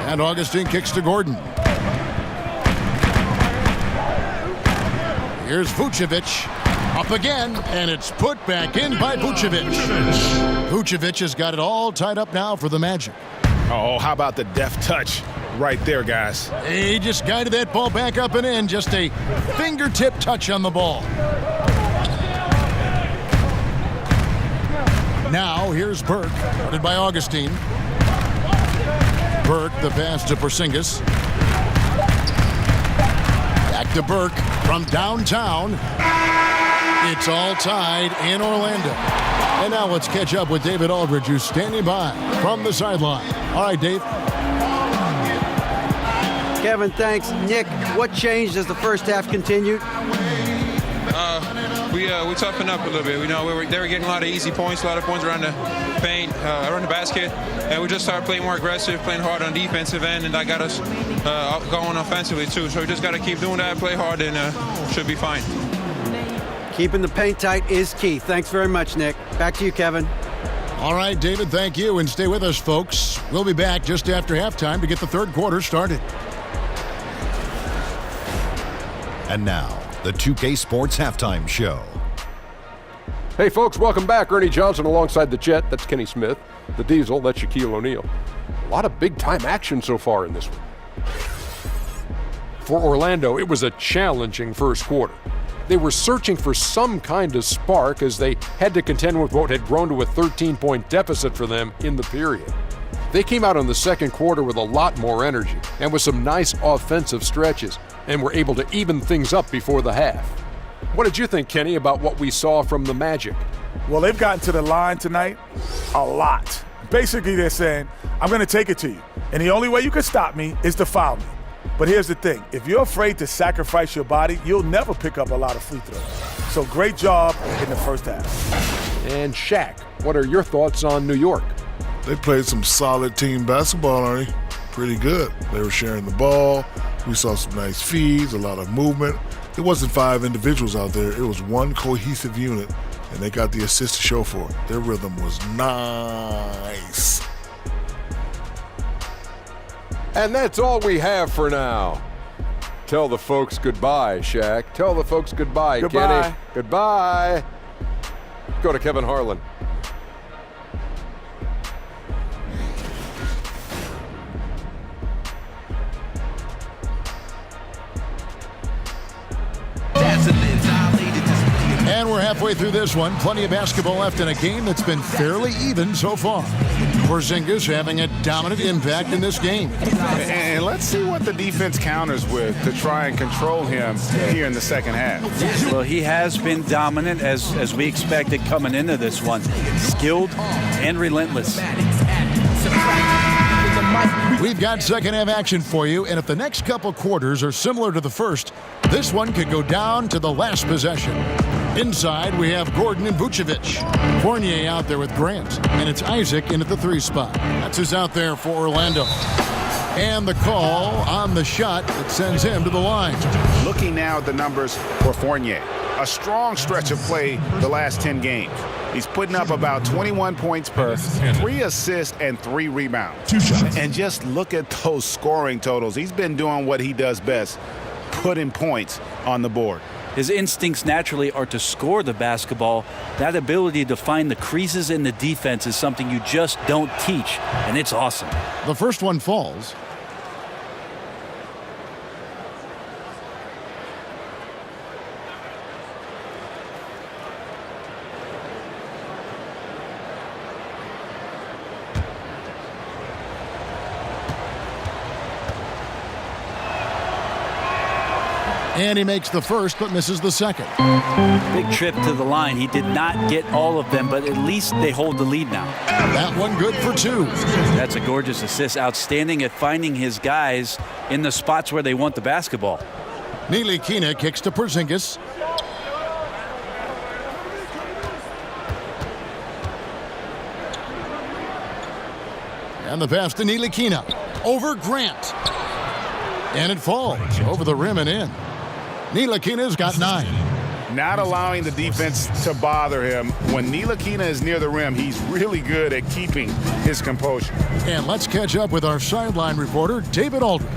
And Augustine kicks to Gordon. Here's Vucevic. Up again, and it's put back in by Vucevic. Vucevic has got it all tied up now for the Magic. Oh, how about the deft touch right there, guys? He just guided that ball back up and in. Just a fingertip touch on the ball. Now, here's Burke, guarded by Augustine. Burke, the pass to Porzingis. Back to Burke from downtown. It's all tied in Orlando. And now let's catch up with David Aldridge, who's standing by from the sideline. All right, Dave. Kevin, thanks. Nick, what changed as the first half continued? We toughened up a little bit. They were getting a lot of easy points, a lot of points around the paint, around the basket, and we just started playing more aggressive, playing hard on defensive end, and that got us going offensively too. So we just got to keep doing that, play hard, and should be fine. Keeping the paint tight is key. Thanks very much, Nick. Back to you, Kevin. All right, David, thank you, and stay with us, folks. We'll be back just after halftime to get the third quarter started. And now, the 2K Sports Halftime Show. Hey, folks, welcome back. Ernie Johnson alongside the Jet. That's Kenny Smith. The Diesel, that's Shaquille O'Neal. A lot of big-time action so far in this one. For Orlando, it was a challenging first quarter. They were searching for some kind of spark as they had to contend with what had grown to a 13-point deficit for them in the period. They came out in the second quarter with a lot more energy and with some nice offensive stretches and were able to even things up before the half. What did you think, Kenny, about what we saw from the Magic? Well, they've gotten to the line tonight a lot. Basically, they're saying, I'm going to take it to you, and the only way you can stop me is to foul me. But here's the thing. If you're afraid to sacrifice your body, you'll never pick up a lot of free throws. So great job in the first half. And Shaq, what are your thoughts on New York? They played some solid team basketball, Arnie. Pretty good. They were sharing the ball. We saw some nice feeds, a lot of movement. It wasn't 5 individuals out there. It was one cohesive unit, and they got the assist to show for it. Their rhythm was nice. And that's all we have for now. Tell the folks goodbye, Shaq. Tell the folks goodbye, Goodbye. Kenny. Goodbye. Go to Kevin Harlan. And we're halfway through this one. Plenty of basketball left in a game that's been fairly even so far. Porzingis having a dominant impact in this game. And let's see what the defense counters with to try and control him here in the second half. Well, he has been dominant as we expected coming into this one. Skilled and relentless. We've got second half action for you, and if the next couple quarters are similar to the first, this one could go down to the last possession. Inside, we have Gordon and Vucevic. Fournier out there with Grant, and it's Isaac in at the 3 spot. That's who's out there for Orlando. And the call on the shot that sends him to the line. Looking now at the numbers for Fournier. A strong stretch of play the last 10 games. He's putting up about 21 points per, 3 assists, and 3 rebounds. 2 shots. And just look at those scoring totals. He's been doing what he does best, putting points on the board. His instincts naturally are to score the basketball. That ability to find the creases in the defense is something you just don't teach, and it's awesome. The first one falls. And he makes the first, but misses the second. Big trip to the line. He did not get all of them, but at least they hold the lead now. That one good for 2. That's a gorgeous assist. Outstanding at finding his guys in the spots where they want the basketball. Ntilikina kicks to Porzingis. And the pass to Ntilikina. Over Grant. And it falls over the rim and in. Ntilikina's got 9. Not allowing the defense to bother him. When Ntilikina is near the rim, he's really good at keeping his composure. And let's catch up with our sideline reporter, David Aldridge.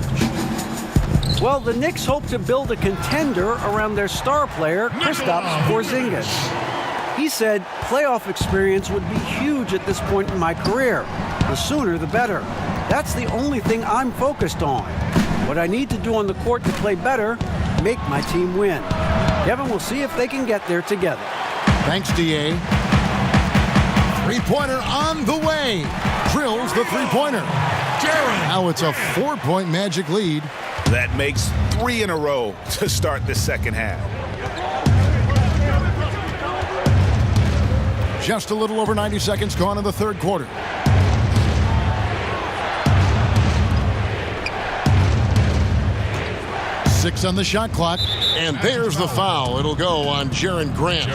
Well, the Knicks hope to build a contender around their star player, Kristaps Porzingis. He said playoff experience would be huge at this point in my career. The sooner, the better. That's the only thing I'm focused on. What I need to do on the court to play better, make my team win. Kevin will see if they can get there together. Thanks, D.A. Three-pointer on the way. Drills the three-pointer. Now it's a 4-point Magic lead. That makes 3 in a row to start the second half. Just a little over 90 seconds gone in the third quarter. Six on the shot clock, and there's the foul. It'll go on Jaren Grant.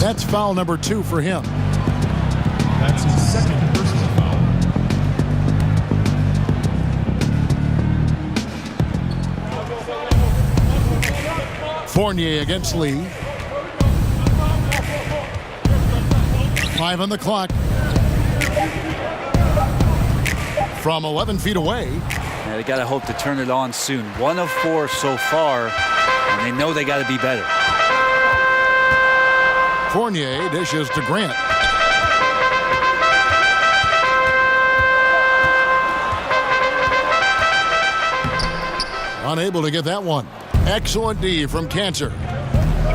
That's foul number 2 for him. That's his second personal foul. Fournier against Lee. 5 on the clock. From 11 feet away. Yeah, they got to hope to turn it on soon. 1 of 4 so far, and they know they got to be better. Fournier dishes to Grant. Unable to get that one. Excellent D from Cancer.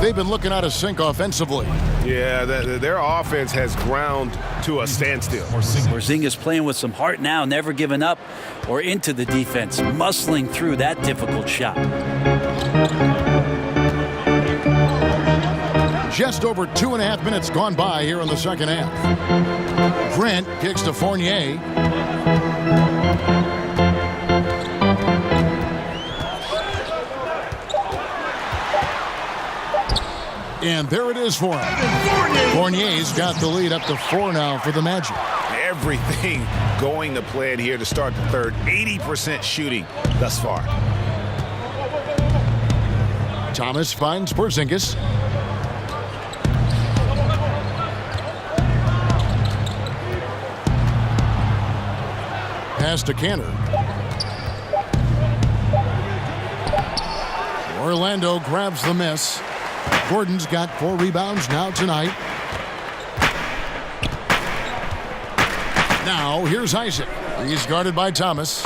They've been looking out of sync offensively. Yeah, their offense has ground to a standstill. Porzingis playing with some heart now, never giving up or into the defense, muscling through that difficult shot. Just over 2.5 minutes gone by here in the second half. Grant kicks to Fournier. And there it is for him. Fournier's got the lead up to 4 now for the Magic. Everything going to plan here to start the third. 80% shooting thus far. Thomas finds Porzingis. Pass to Cantor. Orlando grabs the miss. Gordon's got 4 rebounds now tonight. Now here's Isaac. He's guarded by Thomas.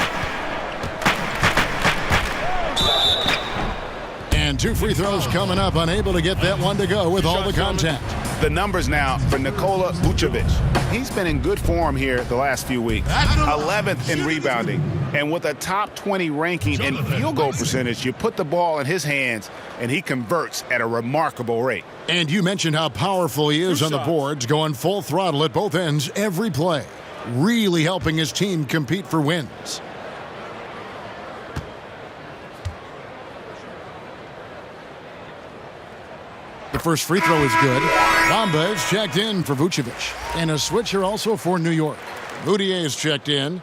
And 2 free throws coming up. Unable to get that one to go with all the contact. The numbers now for Nikola Vucevic. He's been in good form here the last few weeks. 11th in rebounding. And with a top 20 ranking in field goal percentage, you put the ball in his hands and he converts at a remarkable rate. And you mentioned how powerful he is on the boards, going full throttle at both ends every play. Really helping his team compete for wins. The first free throw is good. Bamba is checked in for Vucevic. And a switcher also for New York. Moutier is checked in.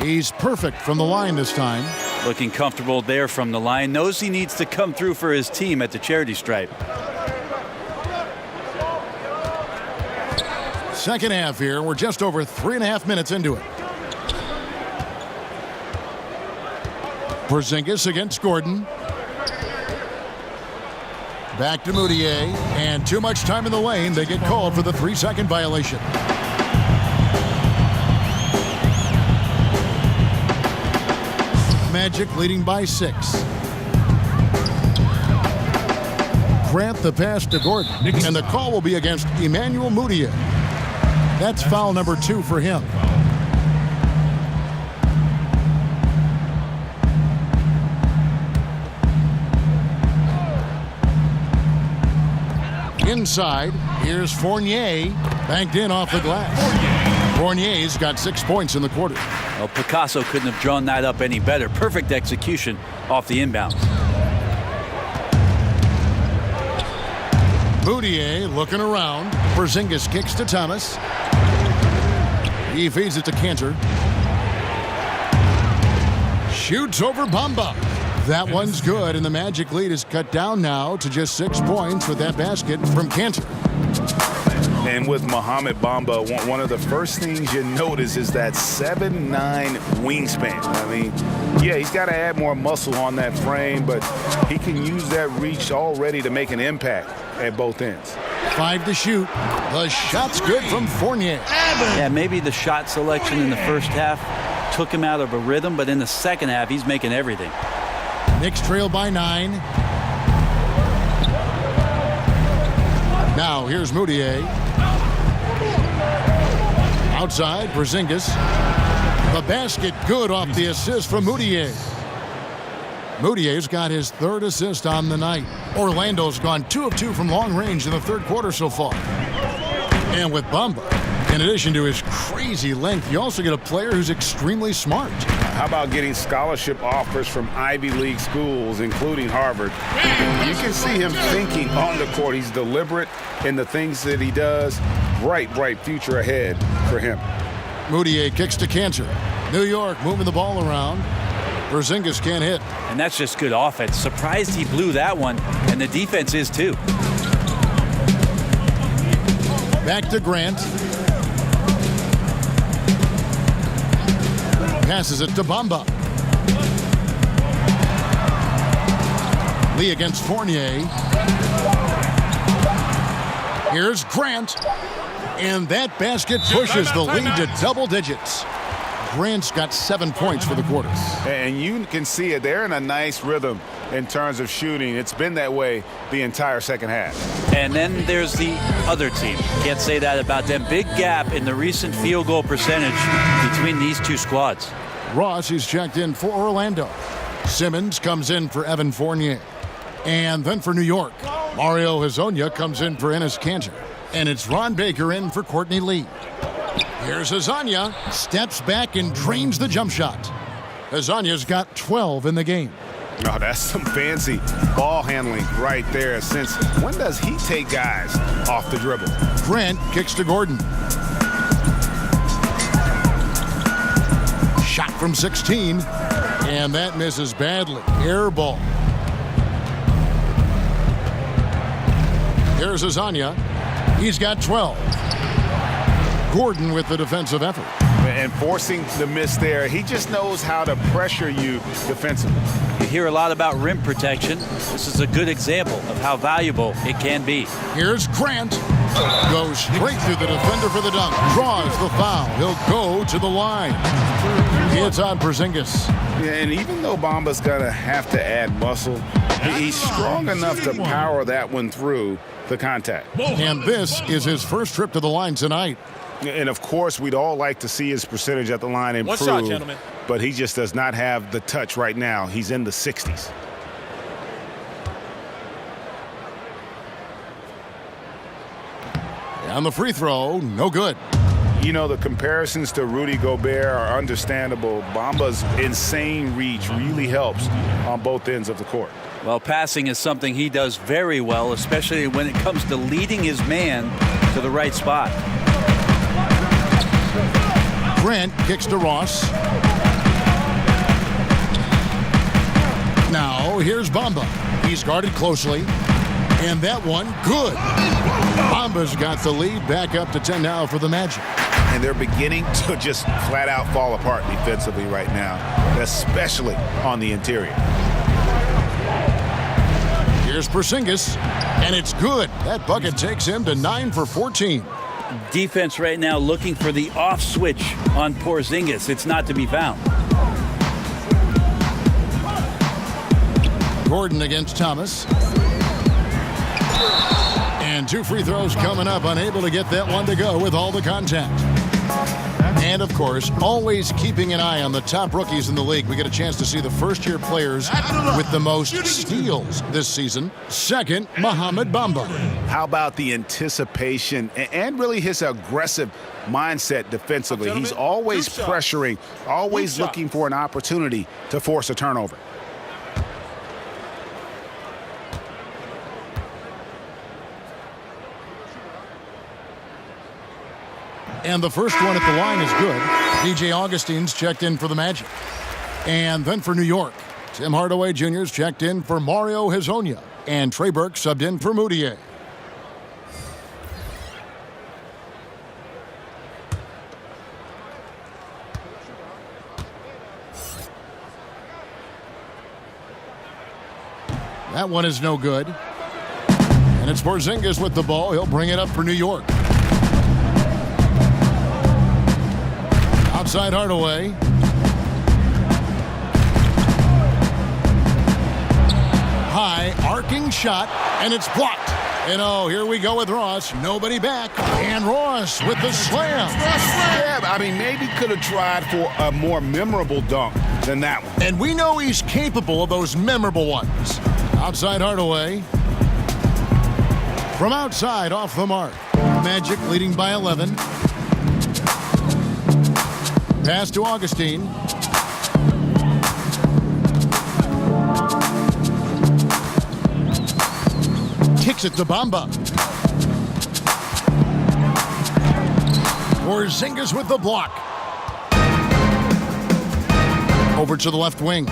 He's perfect from the line this time. Looking comfortable there from the line. Knows he needs to come through for his team at the charity stripe. Second half here. We're just over 3.5 minutes into it. Porzingis against Gordon. Back to Moutier. And too much time in the lane. They get called for the 3-second violation. Magic leading by 6. Grant the pass to Gordon. And the call will be against Emmanuel Moutier. That's foul number 2 for him. Inside, here's Fournier. Banked in off the glass. Fournier's got 6 points in the quarter. Well, Picasso couldn't have drawn that up any better. Perfect execution off the inbound. Moutier looking around. Porzingis kicks to Thomas. He feeds it to Cantor. Shoots over Bamba. That one's good, and the Magic lead is cut down now to just 6 points with that basket from Cantor. And with Mohamed Bamba, one of the first things you notice is that 7'9" wingspan. I mean, yeah, he's got to add more muscle on that frame, but he can use that reach already to make an impact at both ends. 5 to shoot. The shot's good from Fournier. Yeah, maybe the shot selection in the first half took him out of a rhythm, but in the second half, he's making everything. Knicks trail by 9. Now here's Moutier. Outside, Porzingis. The basket good off the assist from Moutier. Moutier's got his 3rd assist on the night. Orlando's gone 2 of 2 from long range in the 3rd quarter so far. And with Bamba, in addition to his crazy length, you also get a player who's extremely smart. How about getting scholarship offers from Ivy League schools, including Harvard? You can see him thinking on the court. He's deliberate in the things that he does. Bright future ahead for him. Moutier kicks to Cantor. New York moving the ball around. Porzingis can't hit. And that's just good offense. Surprised he blew that one, and the defense is too. Back to Grant. Passes it to Bamba. Lee against Fournier. Here's Grant. And that basket pushes the lead to double digits. Grant's got 7 points for the quarter. And you can see it. They're in a nice rhythm in terms of shooting. It's been that way the entire second half. And then there's the other team. Can't say that about them. Big gap in the recent field goal percentage between these two squads. Ross is checked in for Orlando. Simmons comes in for Evan Fournier. And then for New York, Mario Hezonja comes in for Enes Kanter. And it's Ron Baker in for Courtney Lee. Here's Hezonja, steps back and drains the jump shot. Hezonja's got 12 in the game. Oh, that's some fancy ball handling right there. Since when does he take guys off the dribble? Grant kicks to Gordon. Shot from 16, and that misses badly. Air ball. Here's Hezonja. He's got 12. Gordon with the defensive effort. And forcing the miss there. He just knows how to pressure you defensively. You hear a lot about rim protection. This is a good example of how valuable it can be. Here's Grant. Goes straight through the defender for the dunk. Draws the foul. He'll go to the line. It's on Porzingis. Yeah, and even though Bamba's going to have to add muscle, he's strong enough to power that one through the contact. And this is his first trip to the line tonight. And, of course, we'd all like to see his percentage at the line improve. One shot, gentlemen. But he just does not have the touch right now. He's in the 60s. On the free throw, no good. You know, the comparisons to Rudy Gobert are understandable. Bamba's insane reach really helps on both ends of the court. Well, passing is something he does very well, especially when it comes to leading his man to the right spot. Grant kicks to Ross. Now, here's Bamba. He's guarded closely. And that one, good. Bamba's got the lead back up to 10 now for the Magic. And they're beginning to just flat out fall apart defensively right now, especially on the interior. Here's Porzingis, and it's good. That bucket takes him to 9 for 14. Defense right now looking for the off switch on Porzingis. It's not to be found. Gordon against Thomas. And 2 free throws coming up, unable to get that one to go with all the contact. And, of course, always keeping an eye on the top rookies in the league. We get a chance to see the first-year players with the most steals this season. Second, Mohamed Bamba. How about the anticipation and really his aggressive mindset defensively? He's always pressuring, always looking for an opportunity to force a turnover. And the first one at the line is good. DJ Augustine's checked in for the Magic. And then for New York, Tim Hardaway Jr.'s checked in for Mario Hezonja. And Trey Burke subbed in for Moutier. That one is no good. And it's Porzingis with the ball. He'll bring it up for New York. Outside Hardaway. High, arcing shot, and it's blocked. And oh, here we go with Ross. Nobody back. And Ross with the slam. Yeah, I mean, maybe could have tried for a more memorable dunk than that one. And we know he's capable of those memorable ones. Outside Hardaway. From outside, off the mark. Magic leading by 11. Pass to Augustine. Kicks it to Bamba. Porzingis with the block. Over to the left wing.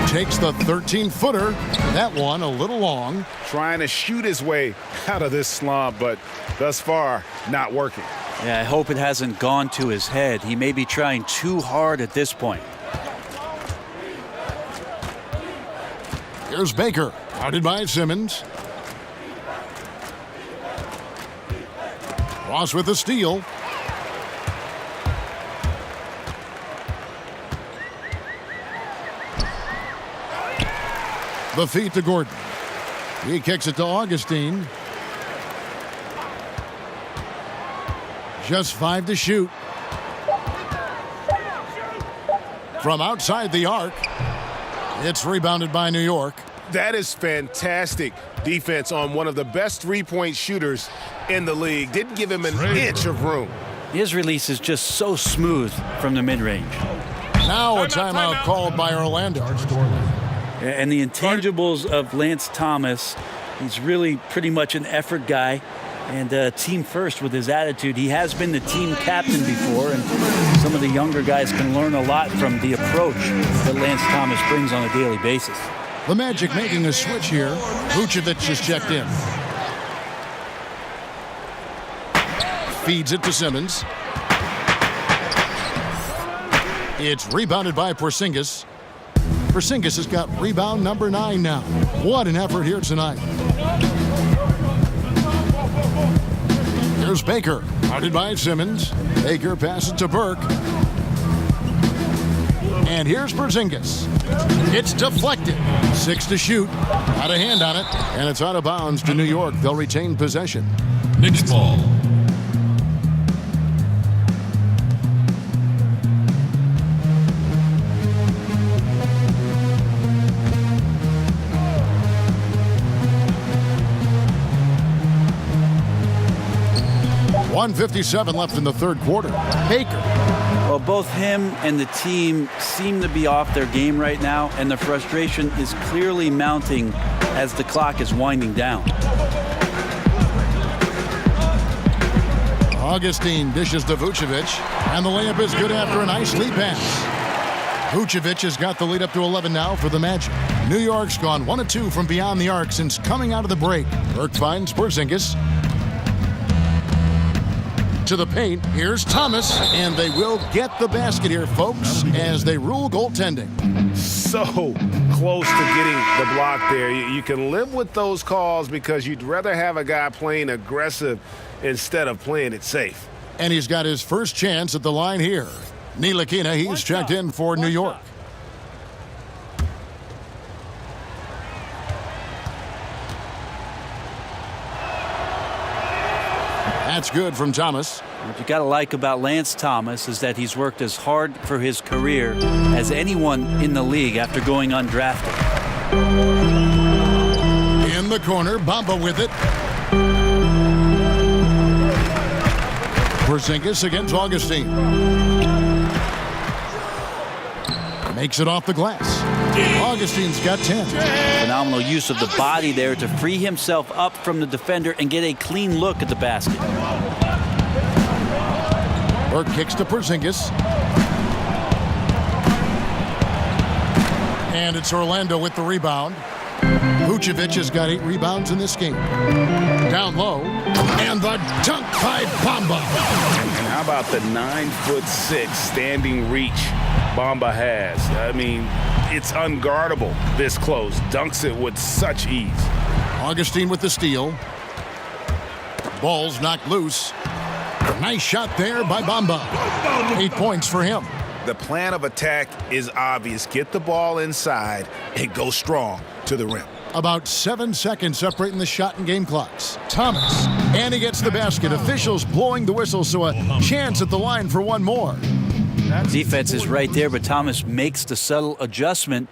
Takes the 13-footer. That one a little long. Trying to shoot his way out of this slump, but thus far, not working. Yeah, I hope it hasn't gone to his head. He may be trying too hard at this point. Here's Baker. Guarded by Simmons. Ross with the steal. The feed to Gordon. He kicks it to Augustine. Just 5 to shoot. From outside the arc. It's rebounded by New York. That is fantastic defense on one of the best three-point shooters in the league. Didn't give him an inch of room. His release is just so smooth from the mid-range. Now a timeout called by Orlando. And the intangibles of Lance Thomas, he's really pretty much an effort guy and team first with his attitude. He has been the team captain before, and some of the younger guys can learn a lot from the approach that Lance Thomas brings on a daily basis. The Magic making a switch here. Vucevic is checked in. Feeds it to Simmons. It's rebounded by Porzingis. Porzingis has got rebound number 9 now. What an effort here tonight. Here's Baker. Guarded by Simmons. Baker passes to Burke. And here's Porzingis. It's deflected. 6 to shoot. Got a hand on it. And it's out of bounds to New York. They'll retain possession. Knicks ball. .157 left in the third quarter. Baker. Well, both him and the team seem to be off their game right now, and the frustration is clearly mounting as the clock is winding down. Augustine dishes to Vucevic, and the layup is good after a nice lead pass. Vucevic has got the lead up to 11 now for the Magic. New York's gone 1 of 2 from beyond the arc since coming out of the break. Burke finds Porzingis. To the paint, here's Thomas, and they will get the basket here, folks, as they rule goaltending. So close to getting the block there. You can live with those calls because you'd rather have a guy playing aggressive instead of playing it safe. And he's got his first chance at the line here. Ntilikina, he's checked in for New York. That's good from Thomas. What you got to like about Lance Thomas is that he's worked as hard for his career as anyone in the league after going undrafted. In the corner, Bamba with it. Porzingis against Augustine. Makes it off the glass. Augustine's got 10. Phenomenal use of the body there to free himself up from the defender and get a clean look at the basket. Burke kicks to Porzingis. And it's Orlando with the rebound. Vucevic has got 8 rebounds in this game. Down low. And the dunk by Bamba. And how about the 9'6" standing reach Bamba has. I mean, it's unguardable this close. Dunks it with such ease. Augustine with the steal. Ball's knocked loose. Nice shot there by Bamba. 8 points for him. The plan of attack is obvious. Get the ball inside and go strong to the rim. About 7 seconds separating the shot and game clocks. Thomas, and he gets the basket. Officials blowing the whistle, so a chance at the line for one more. Defense is right there, but Thomas makes the subtle adjustment.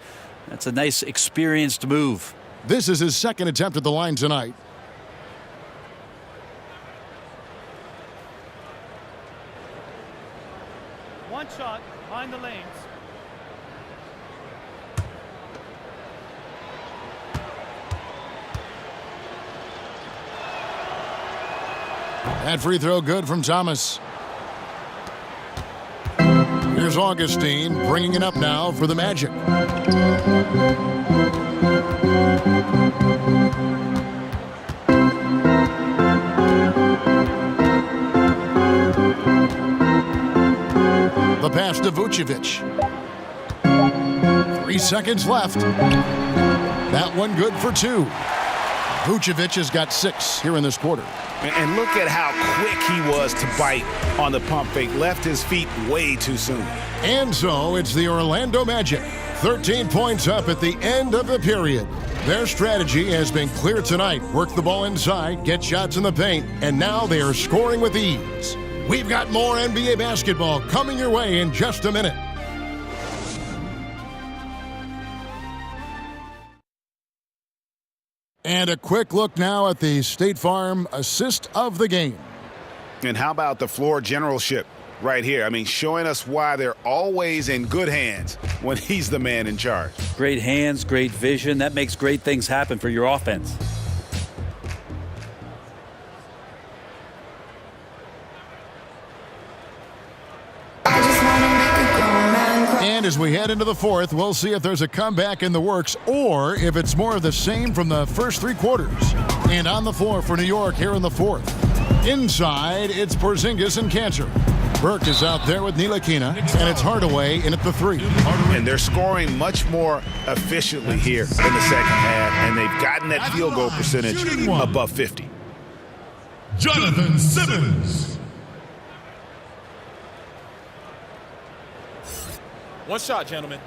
That's a nice, experienced move. This is his second attempt at the line tonight. One shot behind the lanes. That free throw good from Thomas. Here's Augustine bringing it up now for the Magic. The pass to Vucevic. 3 seconds left. That one good for 2. Vucevic has got 6 here in this quarter. And look at how quick he was to bite on the pump fake. Left his feet way too soon. And so it's the Orlando Magic. 13 points up at the end of the period. Their strategy has been clear tonight. Work the ball inside, get shots in the paint, and now they are scoring with ease. We've got more NBA basketball coming your way in just a minute. And a quick look now at the State Farm assist of the game. And how about the floor generalship right here? I mean, showing us why they're always in good hands when he's the man in charge. Great hands, great vision. That makes great things happen for your offense. And as we head into the fourth, we'll see if there's a comeback in the works or if it's more of the same from the first 3 quarters. And on the floor for New York here in the fourth. Inside, it's Porzingis and Cantor. Burke is out there with Ntilikina, and it's Hardaway in at the 3. And they're scoring much more efficiently here in the second half, and they've gotten that field goal percentage above 50. Jonathan Simmons. One shot, gentlemen.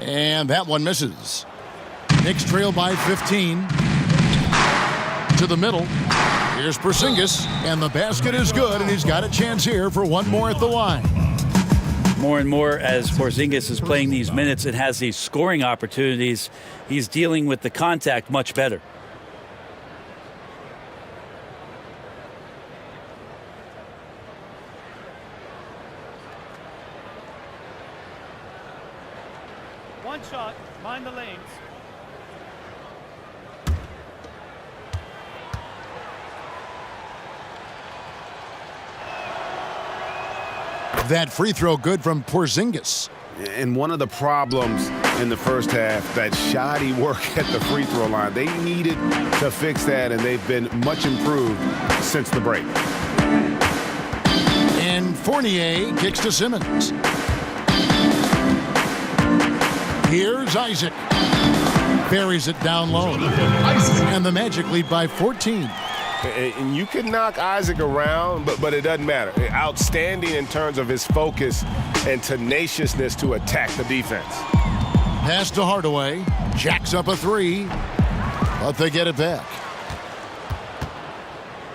And that one misses. Knicks trail by 15. To the middle. Here's Porzingis, and the basket is good, and he's got a chance here for one more at the line. More and more as Porzingis is playing these minutes and has these scoring opportunities, he's dealing with the contact much better. One shot behind the lanes. That free throw good from Porzingis. And one of the problems in the first half, that shoddy work at the free throw line. They needed to fix that, and they've been much improved since the break. And Fournier kicks to Simmons. Here's Isaac. Buries it down low. And the Magic lead by 14. And you can knock Isaac around, but it doesn't matter. Outstanding in terms of his focus and tenaciousness to attack the defense. Pass to Hardaway. Jacks up a 3. But they get it back.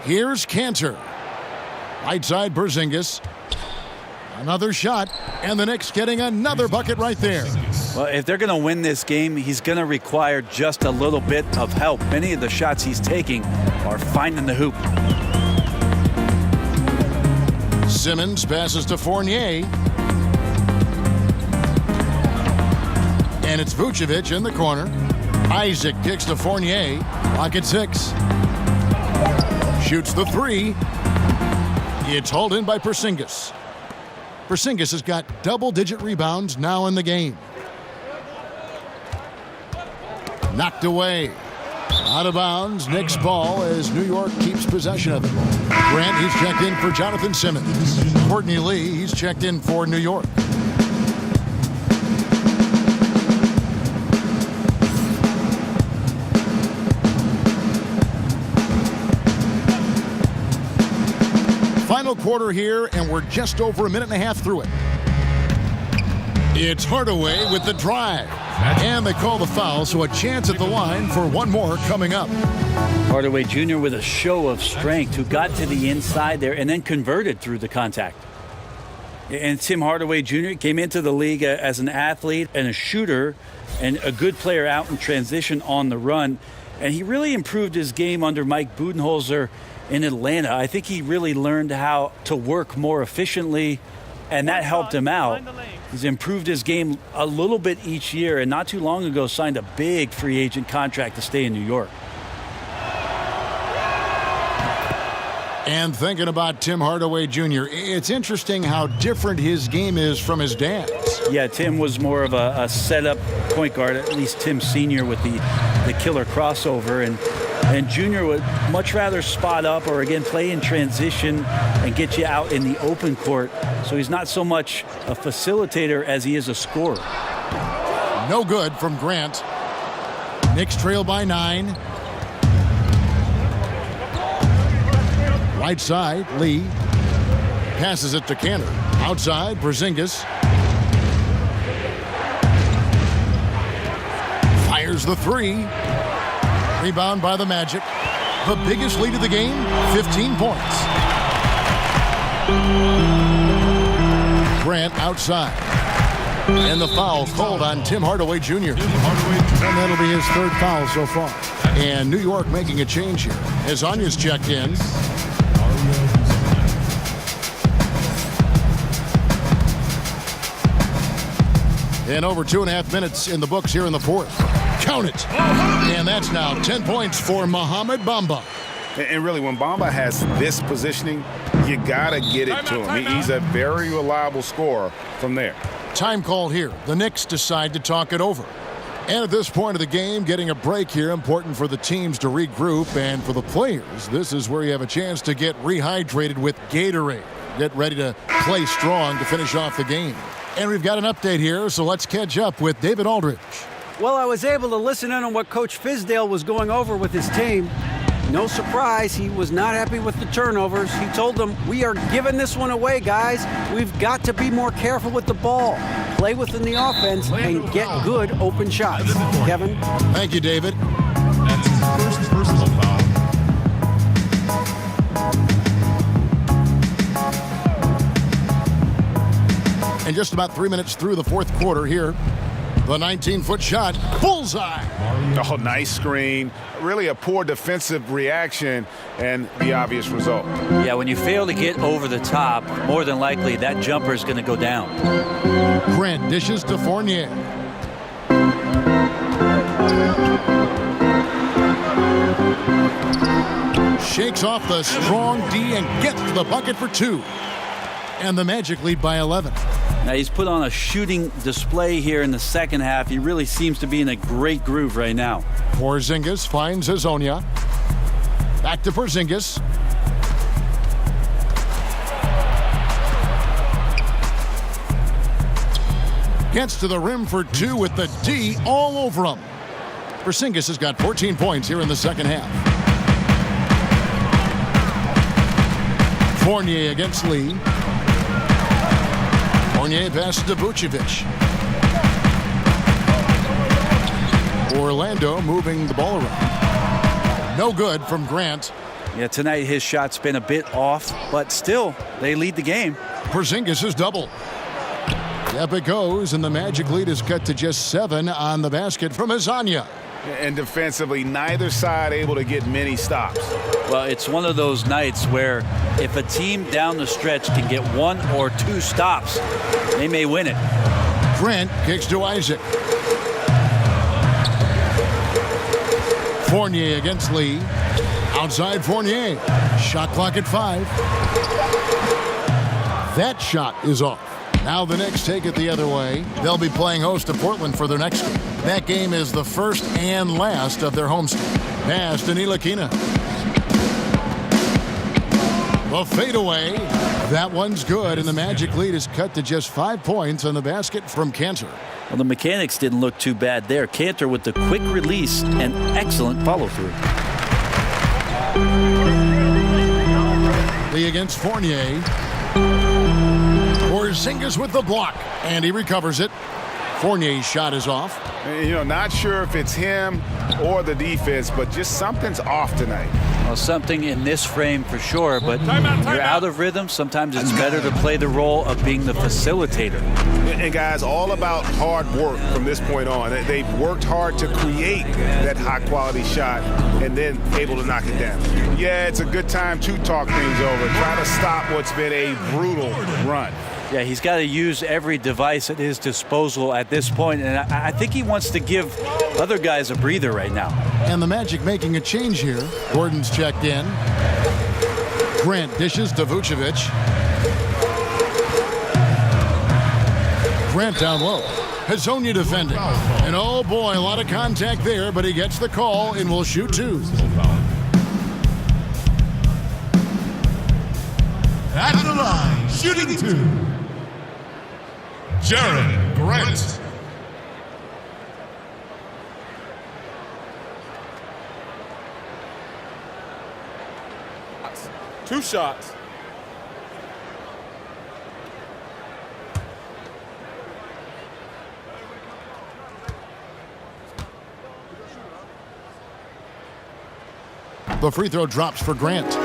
Here's Cantor. Right side Porzingis. Another shot. And the Knicks getting another bucket right there. Well, if they're going to win this game, he's going to require just a little bit of help. Many of the shots he's taking are finding the hoop. Simmons passes to Fournier. And it's Vucevic in the corner. Isaac kicks to Fournier. Pocket 6. Shoots the 3. It's hauled in by Porzingis. Porzingis has got double-digit rebounds now in the game. Knocked away. Out of bounds. Knicks ball as New York keeps possession of it. Grant, he's checked in for Jonathan Simmons. Courtney Lee, he's checked in for New York. Final quarter here, and we're just over a minute and a half through it. It's Hardaway with the drive. And they call the foul, so a chance at the line for one more coming up. Hardaway Jr. with a show of strength, who got to the inside there and then converted through the contact. And Tim Hardaway Jr. came into the league as an athlete and a shooter and a good player out in transition on the run. And he really improved his game under Mike Budenholzer in Atlanta. I think he really learned how to work more efficiently, and that helped him out. He's improved his game a little bit each year, and not too long ago signed a big free agent contract to stay in New York. And thinking about Tim Hardaway Jr., it's interesting how different his game is from his dad's. Yeah, Tim was more of a setup point guard, at least Tim Sr. with the killer crossover, and Junior would much rather spot up or, again, play in transition and get you out in the open court. So he's not so much a facilitator as he is a scorer. No good from Grant. Knicks trail by 9. Right side, Lee. Passes it to Cantor. Outside, Porzingis. Fires the 3. Rebound by the Magic. The biggest lead of the game, 15 points. Grant outside. And the foul called on Tim Hardaway Jr. And that'll be his third foul so far. And New York making a change here as Anya's checked in. And over 2.5 minutes in the books here in the fourth. Count it. And that's now 10 points for Mohamed Bamba. And really, when Bamba has this positioning, you got to get it to him. He's a very reliable scorer from there. Time called here. The Knicks decide to talk it over. And at this point of the game, getting a break here, important for the teams to regroup. And for the players, this is where you have a chance to get rehydrated with Gatorade. Get ready to play strong to finish off the game. And we've got an update here, so let's catch up with David Aldridge. Well, I was able to listen in on what Coach Fizdale was going over with his team. No surprise, he was not happy with the turnovers. He told them, we are giving this one away, guys. We've got to be more careful with the ball, play within the offense, and get good open shots. Kevin? Thank you, David. That's his first personal foul. And just about 3 minutes through the fourth quarter here. The 19-foot shot, bullseye. Oh, nice screen. Really a poor defensive reaction and the obvious result. Yeah, when you fail to get over the top, more than likely that jumper is going to go down. Grant dishes to Fournier. Shakes off the strong D and gets to the bucket for 2. And the Magic lead by 11. Now he's put on a shooting display here in the second half. He really seems to be in a great groove right now. Porzingis finds Hazonia. Back to Porzingis. Gets to the rim for 2 with the D all over him. Porzingis has got 14 points here in the second half. Fournier against Lee. Fournier passes to Vucevic. Orlando moving the ball around. No good from Grant. Yeah, tonight his shot's been a bit off, but still, they lead the game. Porzingis is double. Up it goes, and the Magic lead is cut to just 7 on the basket from Hazonia. And defensively, neither side able to get many stops. Well, it's one of those nights where if a team down the stretch can get 1 or 2 stops, they may win it. Grant kicks to Isaac. Fournier against Lee. Outside Fournier. Shot clock at 5. That shot is off. Now the Knicks take it the other way. They'll be playing host to Portland for their next game. That game is the first and last of their homestand. Pass to Ntilikina. The fadeaway. That one's good, and the Magic lead is cut to just 5 points on the basket from Kanter. Well, the mechanics didn't look too bad there. Kanter with the quick release and excellent follow-through. Lee against Fournier. Porzingis with the block, and he recovers it. Fournier's shot is off. You know, not sure if it's him or the defense, but just something's off tonight. Well, something in this frame for sure, but you're out of rhythm. Sometimes it's better to play the role of being the facilitator. And guys, all about hard work from this point on. They've worked hard to create that high-quality shot and then able to knock it down. Yeah, it's a good time to talk things over. Try to stop what's been a brutal run. Yeah, he's got to use every device at his disposal at this point, and I think he wants to give other guys a breather right now. And the Magic making a change here. Gordon's checked in. Grant dishes to Vucevic. Grant down low. Hezonja defending. And oh boy, a lot of contact there, but he gets the call and will shoot two. At the line, shooting two. Jared Grant. Two shots. The free throw drops for Grant.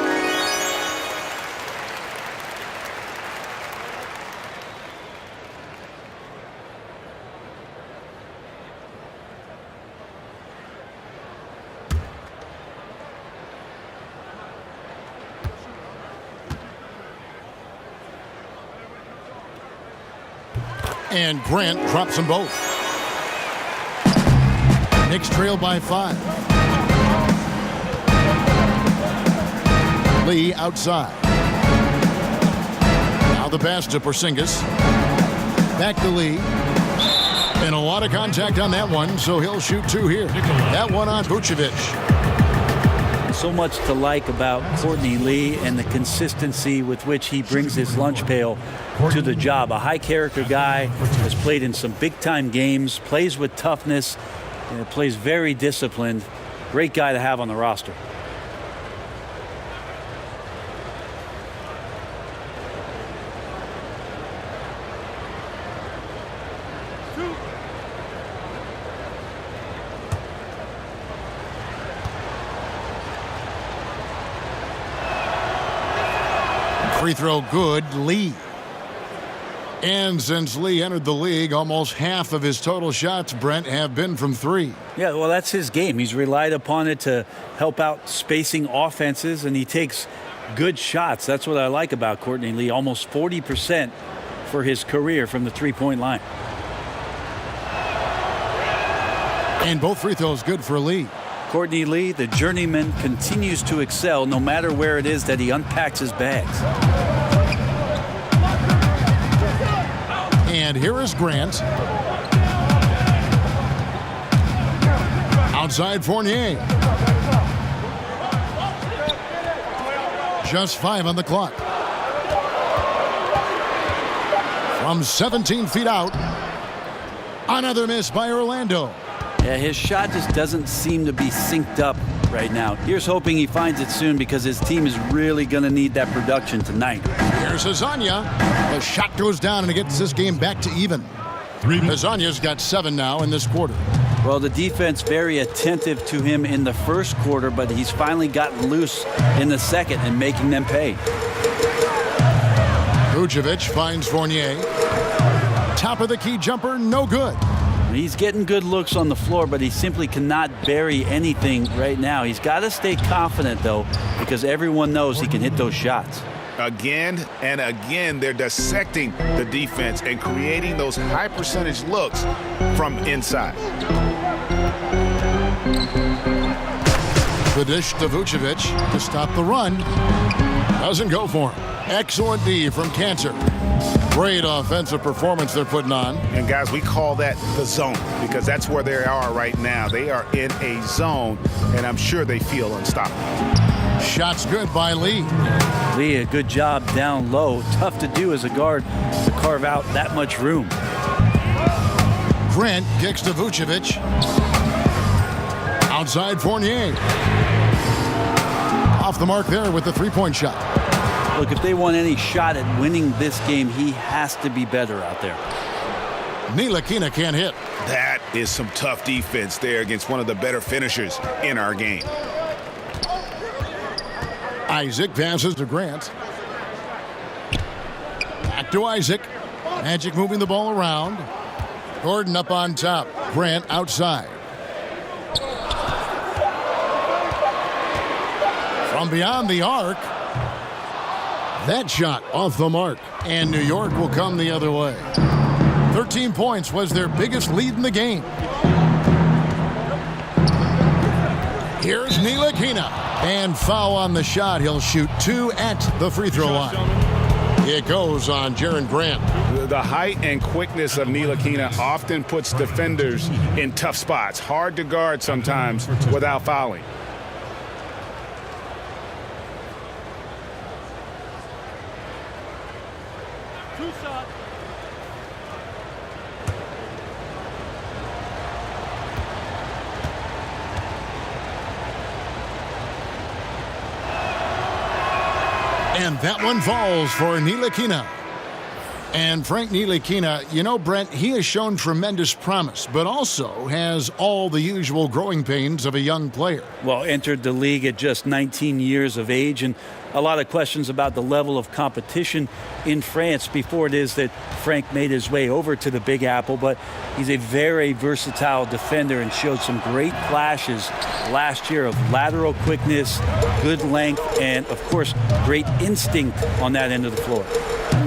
And Grant drops them both. Knicks trail by 5. Lee outside. Now the pass to Porzingis. Back to Lee. And a lot of contact on that one, so he'll shoot two here. That one on Vucevic. So much to like about Courtney Lee and the consistency with which he brings his lunch pail to the job. A high-character guy, has played in some big-time games, plays with toughness, and plays very disciplined. Great guy to have on the roster. Free throw good, Lee. And since Lee entered the league, almost half of his total shots, Brent, have been from three. Yeah, well, that's his game. He's relied upon it to help out spacing offenses, and he takes good shots. That's what I like about Courtney Lee. Almost 40% for his career from the three-point line. And both free throws good for Lee. Courtney Lee, the journeyman, continues to excel no matter where it is that he unpacks his bags. And here is Grant. Outside Fournier. Just 5 on the clock. From 17 feet out. Another miss by Orlando. Yeah, his shot just doesn't seem to be synced up right now. Here's hoping he finds it soon because his team is really going to need that production tonight. Here's Hezonja. The shot goes down and it gets this game back to even. Hezonja's got 7 now in this quarter. Well, the defense very attentive to him in the first quarter, but he's finally gotten loose in the second and making them pay. Vucevic finds Fournier. Top of the key jumper, no good. He's getting good looks on the floor, but he simply cannot bury anything right now. He's got to stay confident, though, because everyone knows he can hit those shots. Again and again, they're dissecting the defense and creating those high percentage looks from inside. The dish to Vucevic to stop the run. Doesn't go for him. Excellent D from Kanter. Great offensive performance they're putting on. And guys, we call that the zone because that's where they are right now. They are in a zone, and I'm sure they feel unstoppable. Shots good by Lee. Lee, a good job down low. Tough to do as a guard to carve out that much room. Grant kicks to Vucevic. Outside Fournier. Off the mark there with the three-point shot. Look, if they want any shot at winning this game, he has to be better out there. Ntilikina can't hit. That is some tough defense there against one of the better finishers in our game. Isaac passes to Grant. Back to Isaac. Magic moving the ball around. Gordon up on top. Grant outside. From beyond the arc. That shot off the mark. And New York will come the other way. 13 points was their biggest lead in the game. Here's Ntilikina. And foul on the shot. He'll shoot 2 at the free throw line. It goes on Jaren Grant. The height and quickness of Ntilikina often puts defenders in tough spots. Hard to guard sometimes without fouling. Two shots. And that one falls for Ntilikina. And Frank Ntilikina, you know, Brent, he has shown tremendous promise, but also has all the usual growing pains of a young player. Well, entered the league at just 19 years of age, and a lot of questions about the level of competition in France before it is that Frank made his way over to the Big Apple. But he's a very versatile defender and showed some great flashes last year of lateral quickness, good length, and, of course, great instinct on that end of the floor.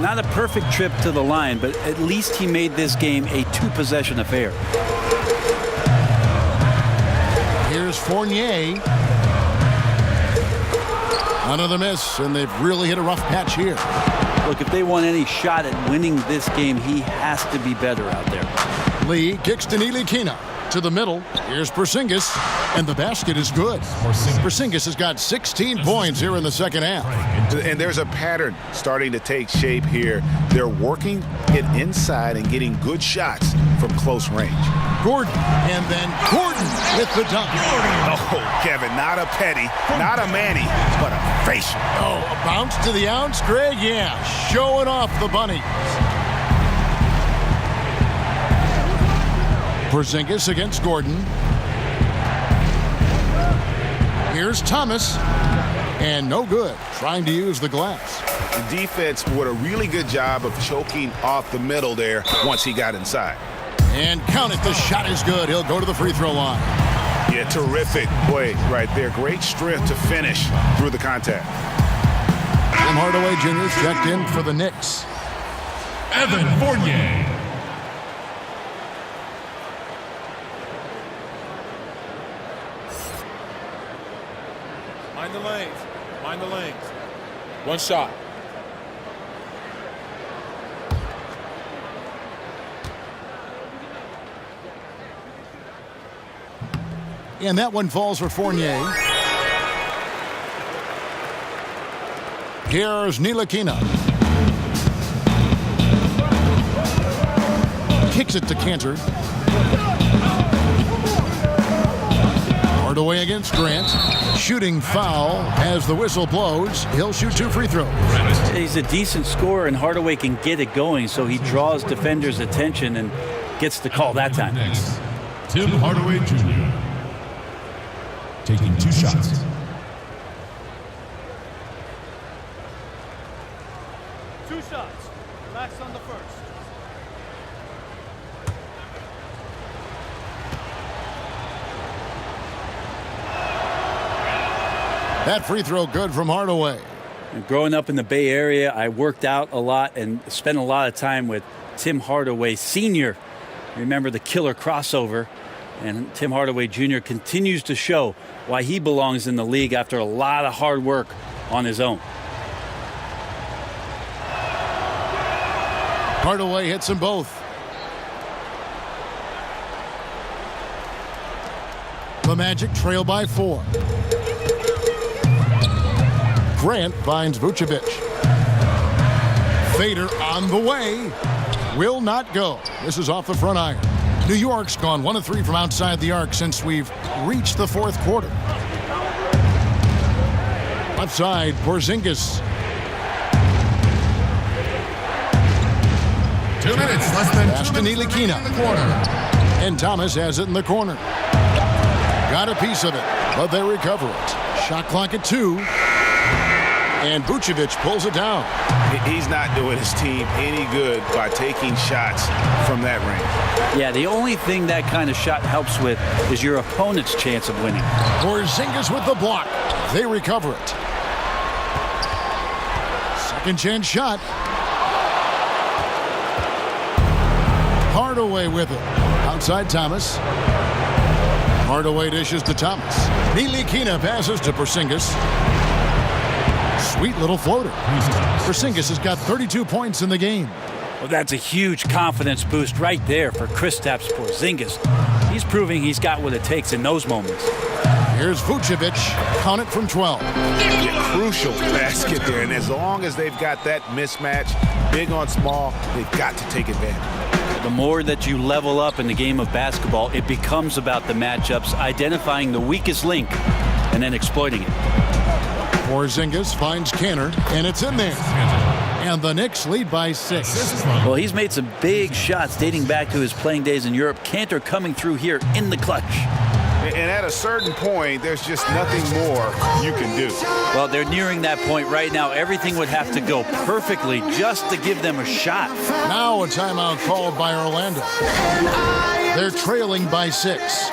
Not a perfect trip to the line, but at least he made this game a two-possession affair. Here's Fournier. Another miss, and they've really hit a rough patch here. Look, if they want any shot at winning this game, he has to be better out there. Lee kicks to Ntilikina. To the middle. Here's Porzingis, and the basket is good. Porzingis has got 16 points here in the second half. And there's a pattern starting to take shape here. They're working it inside and getting good shots from close range. Gordon, and then Gordon with the dunk. Oh, Kevin, not a petty, not a Manny, but a facial. Oh, a bounce to the ounce, Greg? Yeah, showing off the bunny. Porzingis against Gordon. Here's Thomas. And no good. Trying to use the glass. The defense did a really good job of choking off the middle there once he got inside. And count it. The shot is good. He'll go to the free throw line. Yeah, terrific play right there. Great strength to finish through the contact. Tim Hardaway Jr. checked in for the Knicks. Evan Fournier. Mind the lanes. Mind the lanes. One shot. And that one falls for Fournier. Here's Ntilikina. Kicks it to Cantor. Hardaway against Grant. Shooting foul as the whistle blows. He'll shoot 2 free throws. He's a decent scorer, and Hardaway can get it going, so he draws defenders' attention and gets the call that time. Next, Tim Hardaway Jr. taking 2 shots. Two shots. Relax on the first. That free throw good from Hardaway. And growing up in the Bay Area, I worked out a lot and spent a lot of time with Tim Hardaway Sr. Remember the killer crossover? And Tim Hardaway Jr. continues to show why he belongs in the league after a lot of hard work on his own. Hardaway hits them both. The Magic trail by 4. Grant finds Vucevic. Fader on the way. Will not go. This is off the front iron. New York's gone 1 of 3 from outside the arc since we've reached the fourth quarter. Left side, Porzingis. 2 minutes, less than Pass to Ntilikina. in the corner. And Thomas has it in the corner. Got a piece of it, but they recover it. Shot clock at 2. And Vucevic pulls it down. He's not doing his team any good by taking shots from that range. Yeah, the only thing that kind of shot helps with is your opponent's chance of winning. Porzingis with the block. They recover it. Second chance shot. Hardaway with it. Outside Thomas. Hardaway dishes to Thomas. Ntilikina passes to Porzingis. Sweet little floater. Porzingis has got 32 points in the game. Well, that's a huge confidence boost right there for Kristaps Porzingis. He's proving he's got what it takes in those moments. Here's Vucevic. Count it from 12. Crucial basket there, and as long as they've got that mismatch, big on small, they've got to take advantage. The more that you level up in the game of basketball, it becomes about the matchups, identifying the weakest link, and then exploiting it. Porzingis finds Canner, and it's in there. And the Knicks lead by 6. Well, he's made some big shots dating back to his playing days in Europe. Cantor coming through here in the clutch. And at a certain point, there's just nothing more you can do. Well, they're nearing that point right now. Everything would have to go perfectly just to give them a shot. Now a timeout called by Orlando. They're trailing by 6.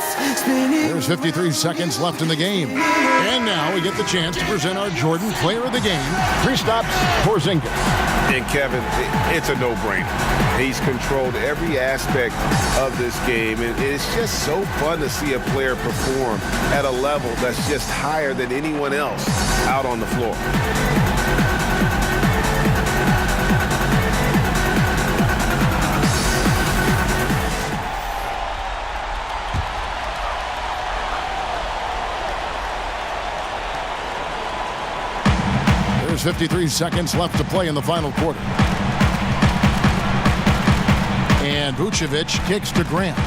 There's 53 seconds left in the game. And now we get the chance to present our Jordan Player of the Game, Kristaps Porzingis. And Kevin, it's a no-brainer. He's controlled every aspect of this game, and it's just so fun to see a player perform at a level that's just higher than anyone else out on the floor. There's 53 seconds left to play in the final quarter. And Vucevic kicks to Grant.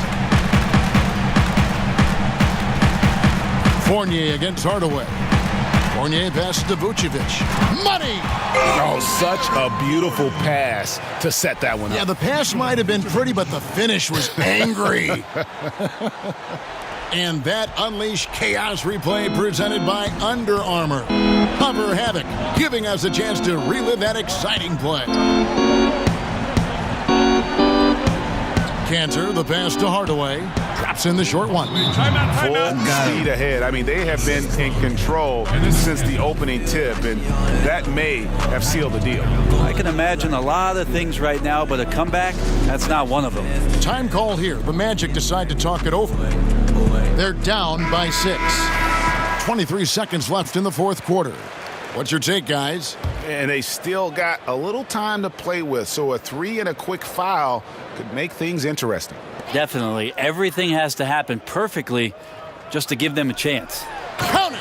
Fournier against Hardaway. Fournier passes to Vucevic. Money! Oh, such a beautiful pass to set that one up. Yeah, the pass might have been pretty, but the finish was angry. And that Unleash Chaos replay presented by Under Armour. Hover Havoc, giving us a chance to relive that exciting play. Cantor, the pass to Hardaway. Drops in the short one. Full speed ahead. I mean, they have been in control since the opening tip, and that may have sealed the deal. I can imagine a lot of things right now, but a comeback, that's not one of them. Time call here. The Magic decide to talk it over. They're down by 6. 23 seconds left in the fourth quarter. What's your take, guys? And they still got a little time to play with, so a 3 and a quick foul could make things interesting. Definitely. Everything has to happen perfectly just to give them a chance. Count it!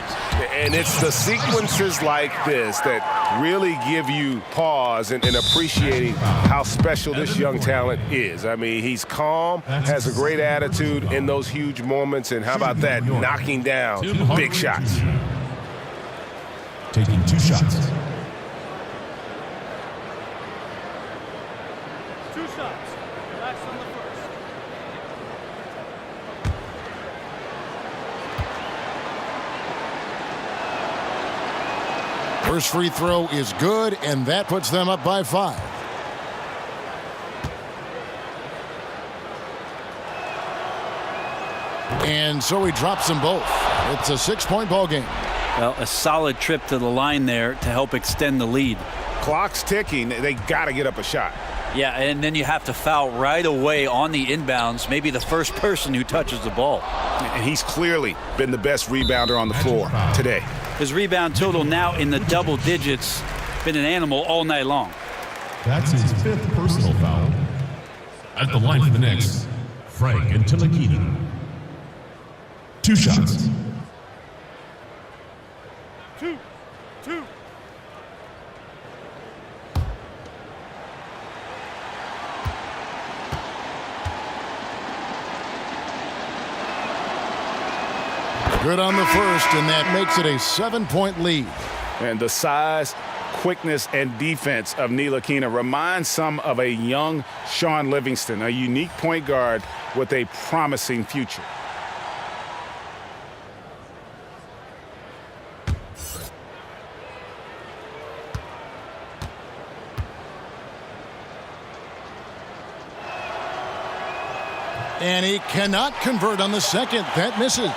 And it's the sequences like this that really give you pause and appreciating how special this young talent is. I mean, he's calm, has a great attitude in those huge moments, and how about that, knocking down big shots. Taking 2 shots. 2 shots. Relax on the first. First free throw is good, and that puts them up by 5. And so he drops them both. It's a 6-point ball game. Well, a solid trip to the line there to help extend the lead. Clock's ticking. They got to get up a shot. Yeah, and then you have to foul right away on the inbounds, maybe the first person who touches the ball. And he's clearly been the best rebounder on the floor today. His rebound total now in the double digits. Been an animal all night long. That's his 5th personal foul. At the line for the Knicks, Frank and Ntilikina. 2 shots. 2. Good on the first, and that makes it a 7-point lead. And the size, quickness, and defense of Ntilikina reminds some of a young Sean Livingston, a unique point guard with a promising future. And he cannot convert on the second. That misses.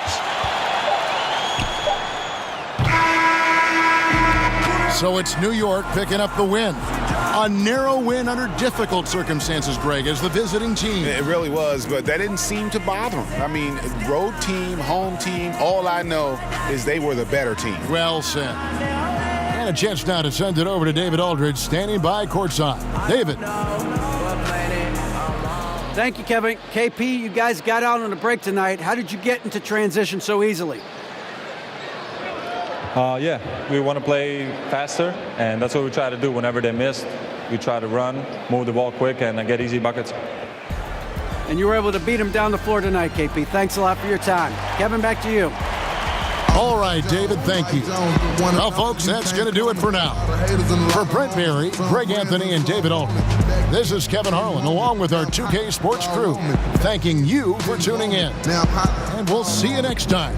So it's New York picking up the win. A narrow win under difficult circumstances, Greg, as the visiting team. It really was, but that didn't seem to bother them. I mean, road team, home team, all I know is they were the better team. Well said. And a chance now to send it over to David Aldridge, standing by courtside. David. Thank you, Kevin. KP, you guys got out on a break tonight. How did you get into transition so easily? Yeah, we want to play faster, and that's what we try to do whenever they miss. We try to run, move the ball quick, and get easy buckets. And you were able to beat them down the floor tonight, KP. Thanks a lot for your time. Kevin, back to you. All right, David, thank you. Well, folks, that's going to do it for now. For Brent Barry, Greg Anthony, and David Aldridge, this is Kevin Harlan, along with our 2K Sports crew, thanking you for tuning in. And we'll see you next time.